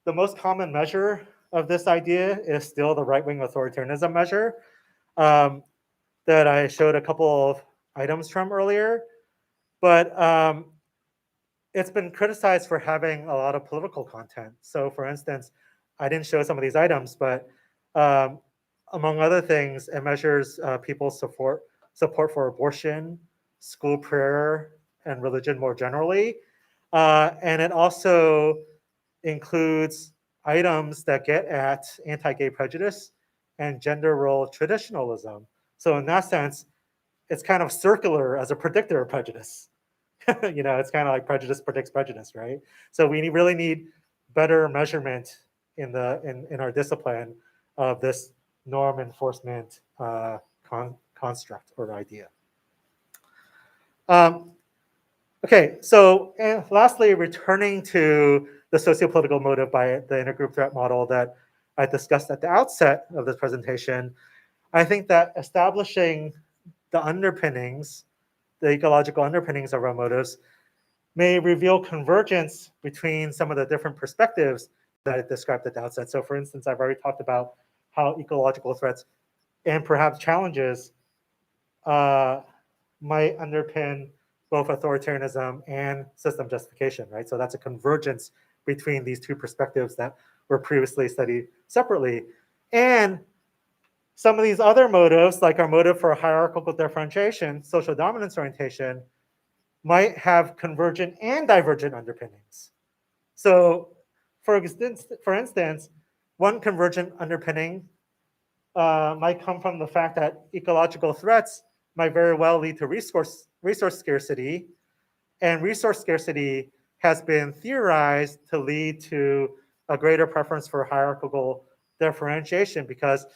the most common measure of this idea is still the right-wing authoritarianism measure that I showed a couple of items from earlier. But it's been criticized for having a lot of political content. So for instance, I didn't show some of these items, but among other things, it measures people's support for abortion, school prayer, and religion more generally. And it also includes items that get at anti-gay prejudice and gender role traditionalism. So in that sense, it's kind of circular as a predictor of prejudice. It's kind of like prejudice predicts prejudice, right? So we really need better measurement in our discipline of this norm enforcement construct or idea. Okay, so lastly, returning to the sociopolitical motive by the intergroup threat model that I discussed at the outset of this presentation, I think that establishing the underpinnings, the ecological underpinnings of our motives, may reveal convergence between some of the different perspectives that I described at the outset. So for instance, I've already talked about how ecological threats and perhaps challenges might underpin both authoritarianism and system justification, right? So that's a convergence between these two perspectives that were previously studied separately. And some of these other motives, like our motive for hierarchical differentiation, social dominance orientation, might have convergent and divergent underpinnings. So for instance, one convergent underpinning might come from the fact that ecological threats might very well lead to resource scarcity, and resource scarcity has been theorized to lead to a greater preference for hierarchical differentiation, because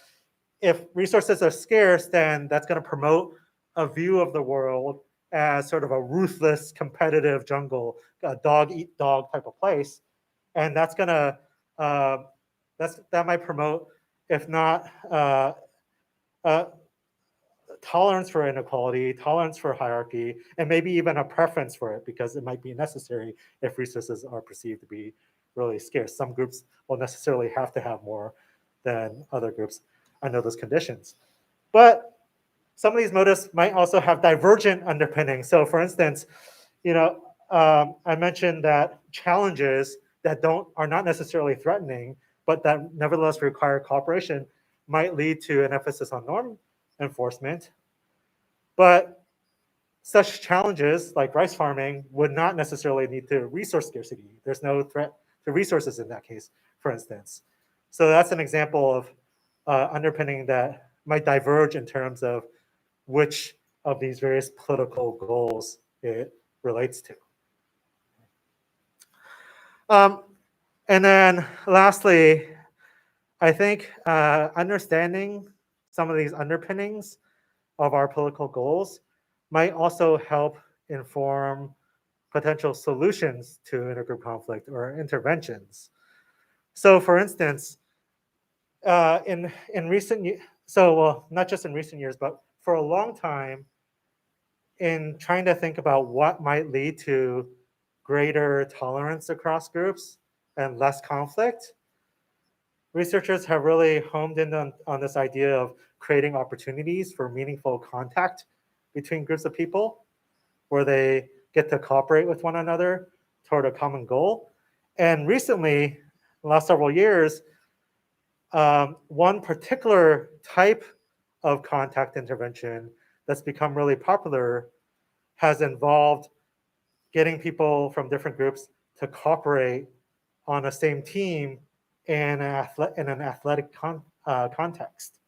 if resources are scarce, then that's going to promote a view of the world as sort of a ruthless, competitive jungle, a dog eat dog type of place, and that's going to that might promote, if not tolerance for inequality, tolerance for hierarchy, and maybe even a preference for it, because it might be necessary if resources are perceived to be really scarce. Some groups will necessarily have to have more than other groups under those conditions. But some of these motives might also have divergent underpinnings. So for instance, I mentioned that challenges that are not necessarily threatening, but that nevertheless require cooperation might lead to an emphasis on norm enforcement. But such challenges like rice farming would not necessarily lead to resource scarcity. There's no threat to resources in that case, for instance. So that's an example of underpinning that might diverge in terms of which of these various political goals it relates to. And then lastly, I think understanding some of these underpinnings of our political goals might also help inform potential solutions to intergroup conflict or interventions. So for instance, in recent years, not just in recent years, but for a long time, in trying to think about what might lead to greater tolerance across groups and less conflict, researchers have really homed in on this idea of creating opportunities for meaningful contact between groups of people, where they get to cooperate with one another toward a common goal. And recently, the last several years, one particular type of contact intervention that's become really popular has involved getting people from different groups to cooperate on a same team in an athletic context.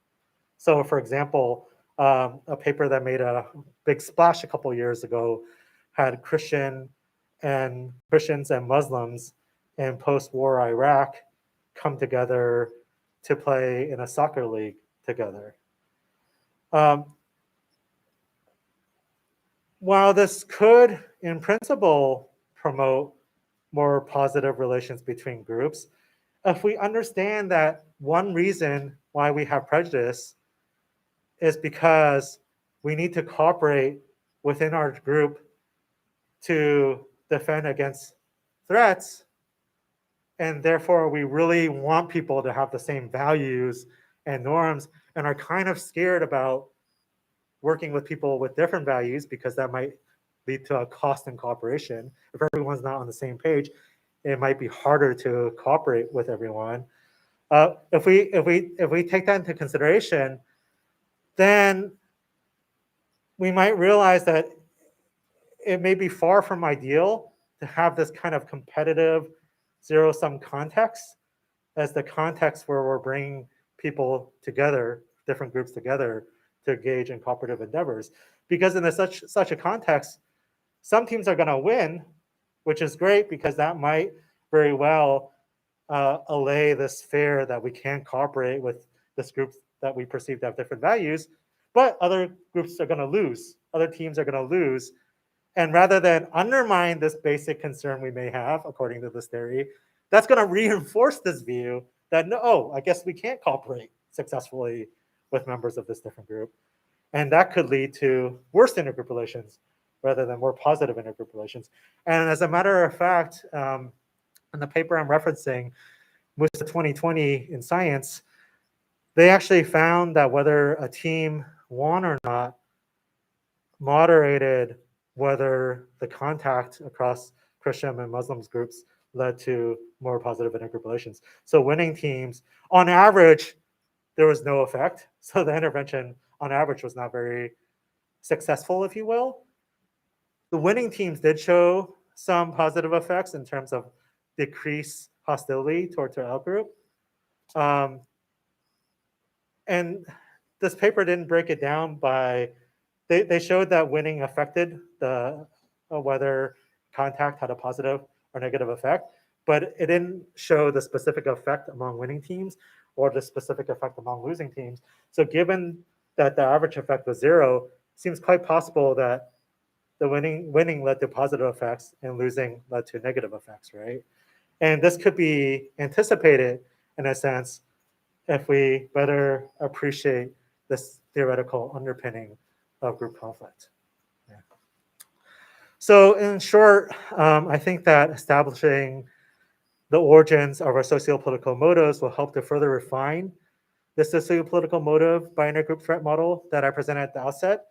So for example, a paper that made a big splash a couple years ago had Christians and Muslims in post-war Iraq come together to play in a soccer league together. While this could, in principle, promote more positive relations between groups, if we understand that one reason why we have prejudice is because we need to cooperate within our group to defend against threats, and therefore we really want people to have the same values and norms, and are kind of scared about working with people with different values because that might lead to a cost in cooperation. If everyone's not on the same page, it might be harder to cooperate with everyone. If we take that into consideration, then we might realize that it may be far from ideal to have this kind of competitive zero-sum context as the context where we're bringing people together, different groups together, to engage in cooperative endeavors. Because in such a context, some teams are going to win, which is great because that might very well allay this fear that we can't cooperate with this group that we perceive to have different values. but other groups are going to lose. Other teams are going to lose. And rather than undermine this basic concern we may have, according to this theory, that's going to reinforce this view that, no, oh, I guess we can't cooperate successfully with members of this different group. And that could lead to worse intergroup relations rather than more positive intergroup relations. And as a matter of fact, in the paper I'm referencing, Musa 2020 in Science, they actually found that whether a team won or not moderated whether the contact across Christian and Muslims groups led to more positive intergroup relations. So winning teams, on average, there was no effect. So the intervention, on average, was not very successful, if you will. The winning teams did show some positive effects in terms of decreased hostility towards their outgroup. And this paper didn't break it down by, they showed that winning affected the whether contact had a positive or negative effect, but it didn't show the specific effect among winning teams or the specific effect among losing teams. So given that the average effect was 0, it seems quite possible that the winning led to positive effects and losing led to negative effects, right? And this could be anticipated in a sense if we better appreciate this theoretical underpinning of group conflict. Yeah. So in short, I think that establishing the origins of our sociopolitical motives will help to further refine the sociopolitical motive by intergroup threat model that I presented at the outset,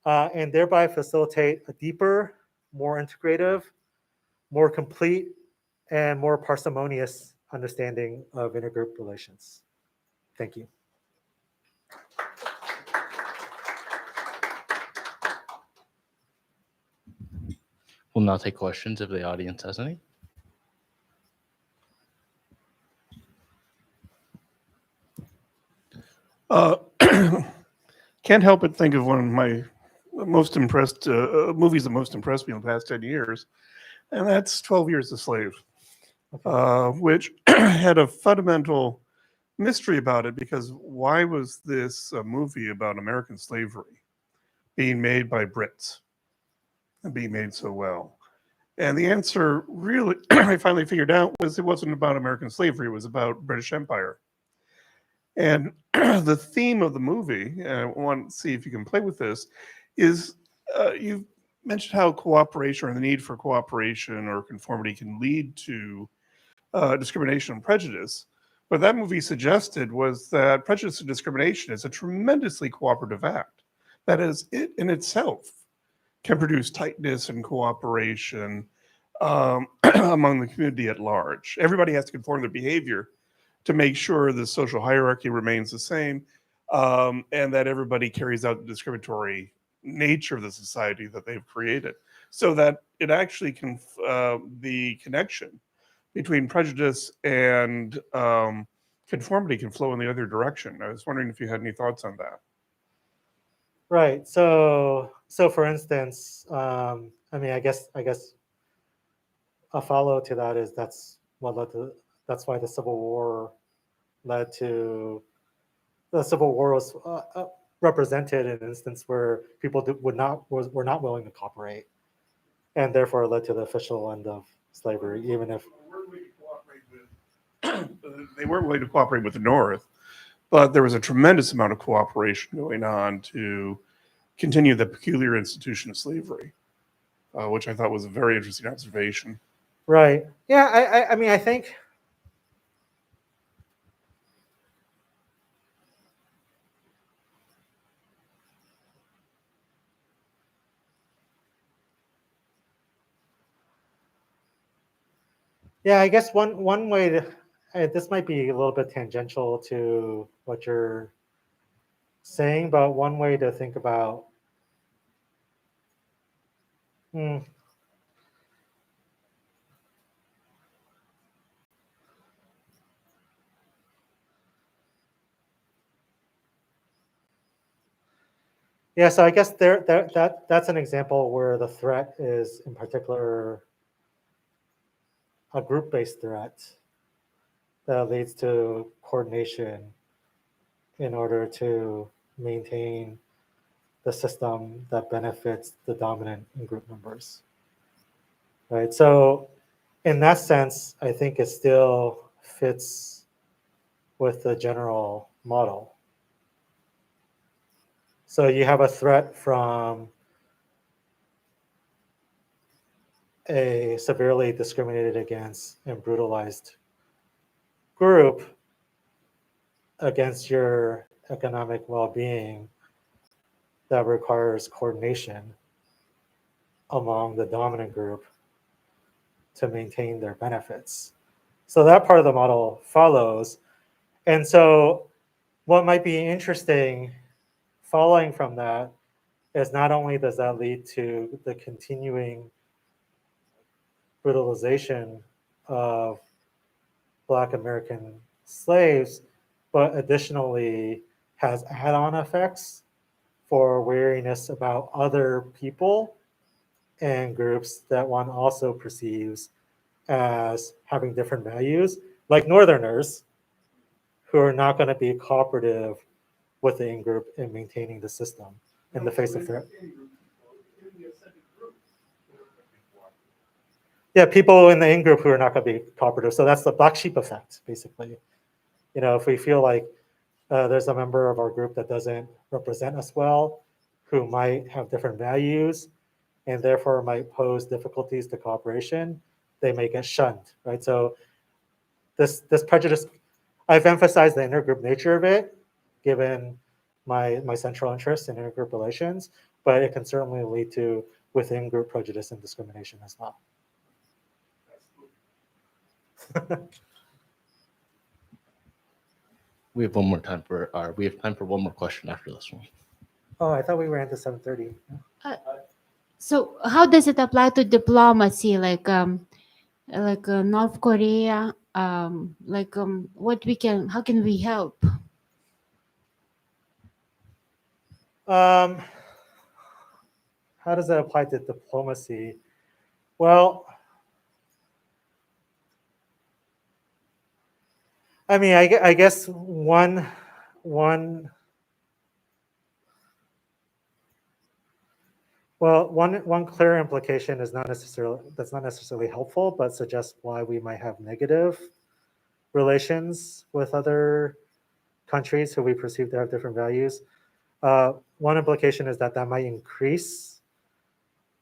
and thereby facilitate a deeper, more integrative, more complete, and more parsimonious understanding of intergroup relations. Thank you. We'll now take questions if the audience has any. Can't help but think of one of my most impressed movies that most impressed me in the past 10 years, and that's 12 Years a Slave, which had a fundamental mystery about it, because why was this a movie about American slavery being made by Brits and being made so well? And the answer really, I finally figured out, was it wasn't about American slavery, it was about British Empire. And the theme of the movie, and I want to see if you can play with this, is you mentioned how cooperation or the need for cooperation or conformity can lead to discrimination and prejudice. What that movie suggested was that prejudice and discrimination is a tremendously cooperative act. That is, it in itself can produce tightness and cooperation among the community at large. Everybody has to conform their behavior to make sure the social hierarchy remains the same, and that everybody carries out the discriminatory nature of the society that they've created, so that it actually can, the connection between prejudice and conformity can flow in the other direction. I was wondering if you had any thoughts on that. Right. So for instance, I mean, I guess a follow to that is that's why the Civil War led to, the Civil War was represented in an instance where people were not willing to cooperate, and therefore led to the official end of slavery, even if they weren't willing to cooperate with the North, but there was a tremendous amount of cooperation going on to continue the peculiar institution of slavery, which I thought was a very interesting observation. Right. Yeah. I mean, I think. Yeah, I guess one way to, this might be a little bit tangential to what you're saying, but one way to think about. Yeah, so I guess that's an example where the threat is in particular a group-based threat that leads to coordination in order to maintain the system that benefits the dominant in-group members, right? So in that sense, I think it still fits with the general model. So you have a threat from a severely discriminated against and brutalized group against your economic well-being that requires coordination among the dominant group to maintain their benefits. So that part of the model follows. And so what might be interesting following from that is not only does that lead to the continuing brutalization of Black American slaves, but additionally has add-on effects for wariness about other people and groups that one also perceives as having different values, like Northerners, who are not going to be cooperative with the in-group in maintaining the system in the face of threat. Yeah, people in the in-group who are not going to be cooperative. So that's the black sheep effect, basically. You know, if we feel like there's a member of our group that doesn't represent us well, who might have different values, and therefore might pose difficulties to cooperation, they may get shunned, right? So this prejudice, I've emphasized the intergroup nature of it, given my central interest in intergroup relations, but it can certainly lead to within group prejudice and discrimination as well. We have one more time for we have time for one more question after this one. Oh, I thought we ran to 7:30. So how does it apply to diplomacy, like North Korea? How can we help? How does that apply to diplomacy? Well, I mean, I guess one clear implication is not necessarily helpful, but suggests why we might have negative relations with other countries who we perceive to have different values. One implication is that might increase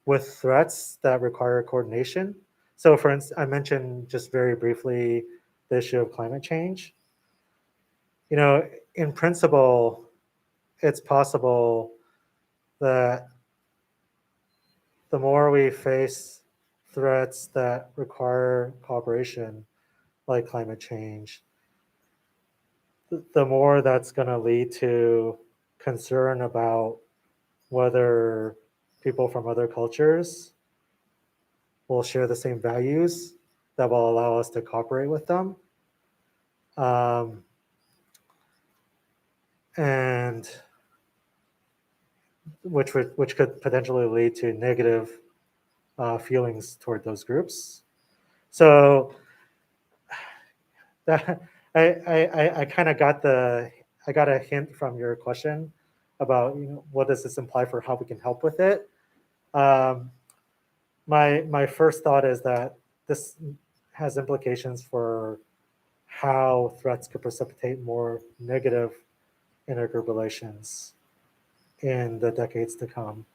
with threats that require coordination. So for instance, I mentioned just very briefly the issue of climate change. You know, in principle, it's possible that the more we face threats that require cooperation, like climate change, the more that's going to lead to concern about whether people from other cultures will share the same values that will allow us to cooperate with them. And which could potentially lead to negative feelings toward those groups. So that I kind of got a hint from your question about, you know, what does this imply for how we can help with it. My first thought is that this has implications for how threats could precipitate more negative intergroup relations in the decades to come.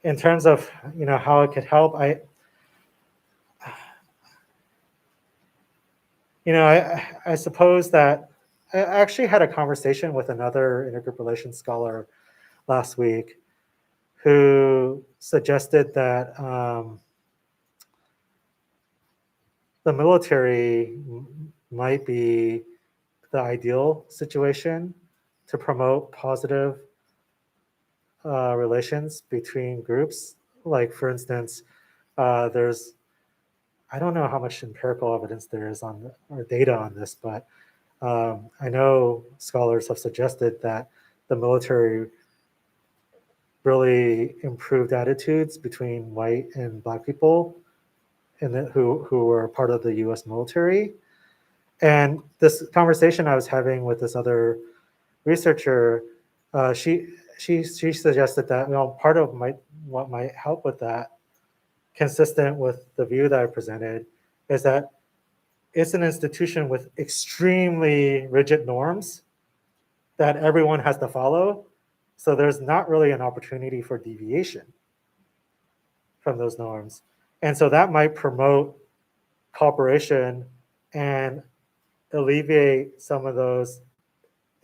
In terms of, you know, how it could help, I suppose that I actually had a conversation with another intergroup relations scholar last week who suggested that the military might be the ideal situation to promote positive relations between groups. Like, for instance, there's, I don't know how much empirical evidence there is on or data on this, but I know scholars have suggested that the military really improved attitudes between white and Black people who were part of the US military. And this conversation I was having with this other researcher, she suggested that part of what might help with that, consistent with the view that I presented, is that it's an institution with extremely rigid norms that everyone has to follow. So there's not really an opportunity for deviation from those norms. And so that might promote cooperation and alleviate some of those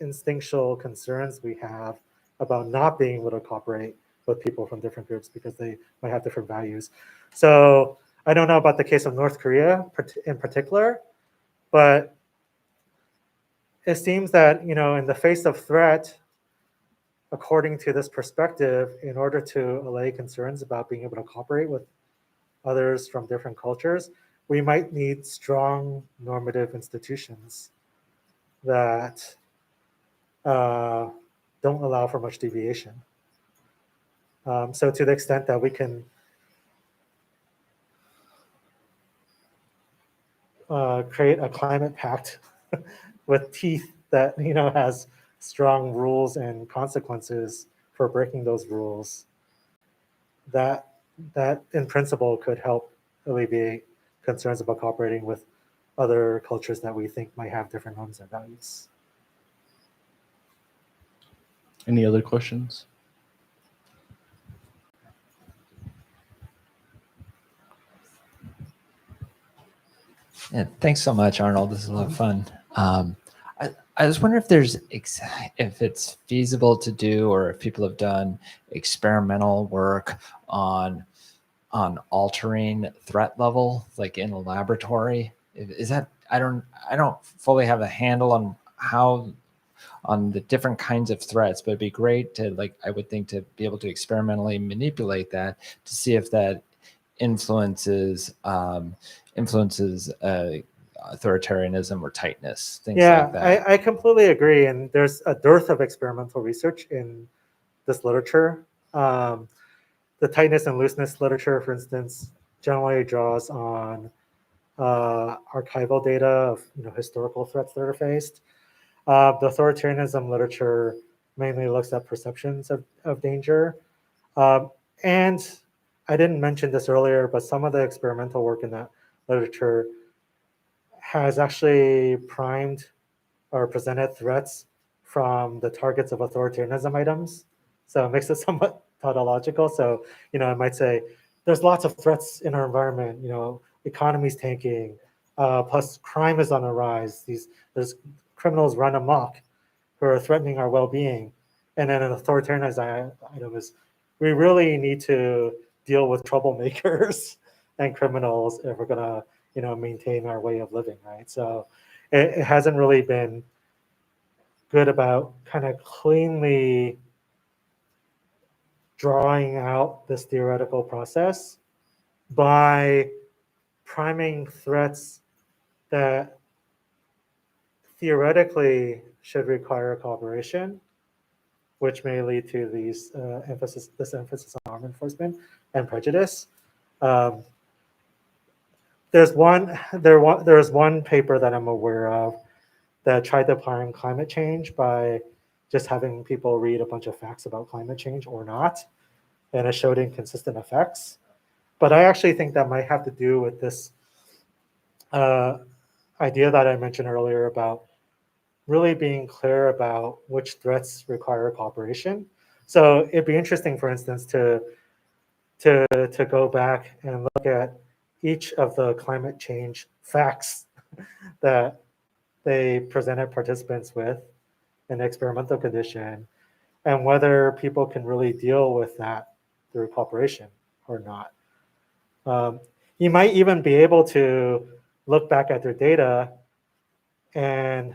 instinctual concerns we have about not being able to cooperate with people from different groups because they might have different values. So I don't know about the case of North Korea in particular, but it seems that, in the face of threat, according to this perspective, in order to allay concerns about being able to cooperate with others from different cultures, we might need strong normative institutions that don't allow for much deviation. So to the extent that we can create a climate pact with teeth that has strong rules and consequences for breaking those rules, that in principle could help alleviate concerns about cooperating with other cultures that we think might have different norms and values. Any other questions? Yeah, thanks so much, Arnold. This is a lot of fun. I was wondering if if it's feasible to do, or if people have done experimental work on altering threat level, like in a laboratory. Is that I don't fully have a handle on the different kinds of threats, but it'd be great to I would think to be able to experimentally manipulate that to see if that influences authoritarianism or tightness, things like that. I completely agree. And there's a dearth of experimental research in this literature. The tightness and looseness literature, for instance, generally draws on archival data of historical threats that are faced. The authoritarianism literature mainly looks at perceptions of danger. And I didn't mention this earlier, but some of the experimental work in that literature has actually primed or presented threats from the targets of authoritarianism items. So it makes it somewhat tautological. So, I might say, there's lots of threats in our environment, economy's tanking, plus crime is on the rise. There's criminals run amok who are threatening our well-being. And then an authoritarian item is, we really need to deal with troublemakers and criminals if we're gonna, maintain our way of living, right? So it hasn't really been good about kind of cleanly drawing out this theoretical process by priming threats that theoretically should require cooperation, which may lead to this emphasis on harm enforcement and prejudice. There's one paper that I'm aware of that tried to prime climate change by just having people read a bunch of facts about climate change or not, and it showed inconsistent effects. But I actually think that might have to do with this idea that I mentioned earlier about really being clear about which threats require cooperation. So it'd be interesting, for instance, to go back and look at each of the climate change facts that they presented participants with in the experimental condition, and whether people can really deal with that through cooperation or not. You might even be able to look back at their data and,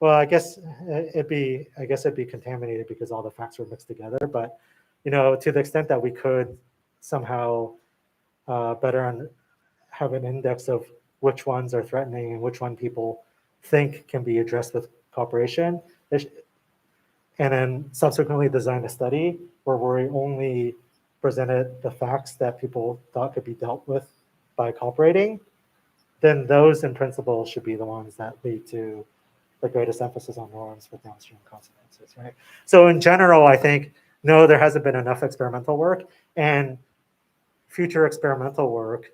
well, I guess it'd be contaminated because all the facts were mixed together. But to the extent that we could somehow better have an index of which ones are threatening and which one people think can be addressed with cooperation, and then subsequently design a study where we only presented the facts that people thought could be dealt with by cooperating, then those in principle should be the ones that lead to the greatest emphasis on norms with downstream consequences, right? So in general, I think, no, there hasn't been enough experimental work, and future experimental work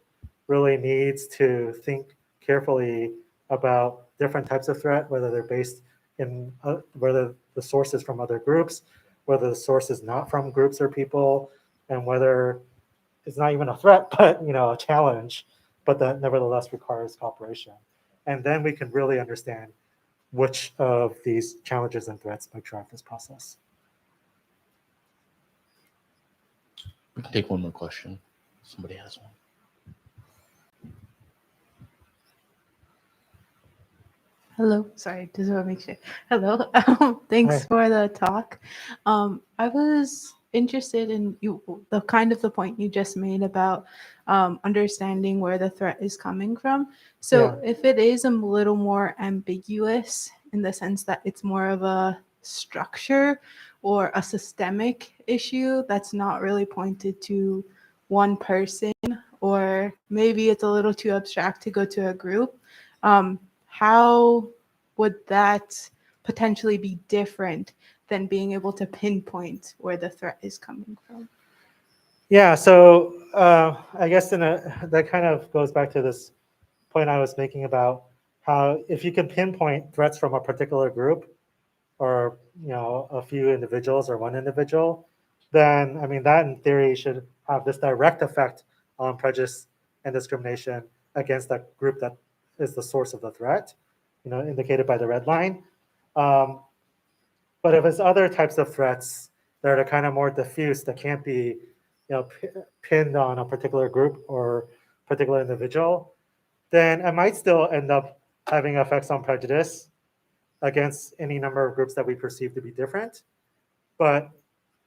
really needs to think carefully about different types of threat, whether they're based in, whether the source is from other groups, whether the source is not from groups or people, and whether it's not even a threat, but a challenge, but that nevertheless requires cooperation. And then we can really understand which of these challenges and threats might drive this process. We can take one more question. Somebody has one. Hello, sorry, just want to make sure. Hello, thanks Hi. for the talk. I was interested in the point you just made about understanding where the threat is coming from. So if it is a little more ambiguous in the sense that it's more of a structure or a systemic issue that's not really pointed to one person, or maybe it's a little too abstract to go to a group, how would that potentially be different than being able to pinpoint where the threat is coming from? Yeah, so I guess that kind of goes back to this point I was making about how if you can pinpoint threats from a particular group or a few individuals or one individual, then I mean that in theory should have this direct effect on prejudice and discrimination against that group that is the source of the threat, indicated by the red line. But if it's other types of threats that are kind of more diffuse, that can't be pinned on a particular group or particular individual, then it might still end up having effects on prejudice against any number of groups that we perceive to be different. But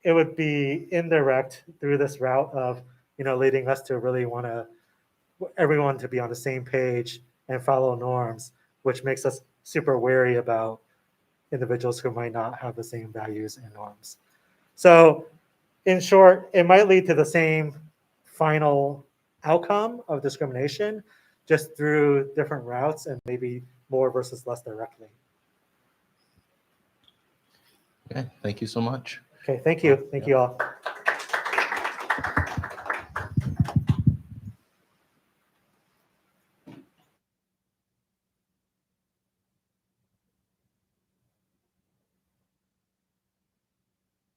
it would be indirect through this route of leading us to really want everyone to be on the same page and follow norms, which makes us super wary about individuals who might not have the same values and norms. So in short, it might lead to the same final outcome of discrimination, just through different routes and maybe more versus less directly. Okay, thank you so much. Okay, thank you. Thank you all.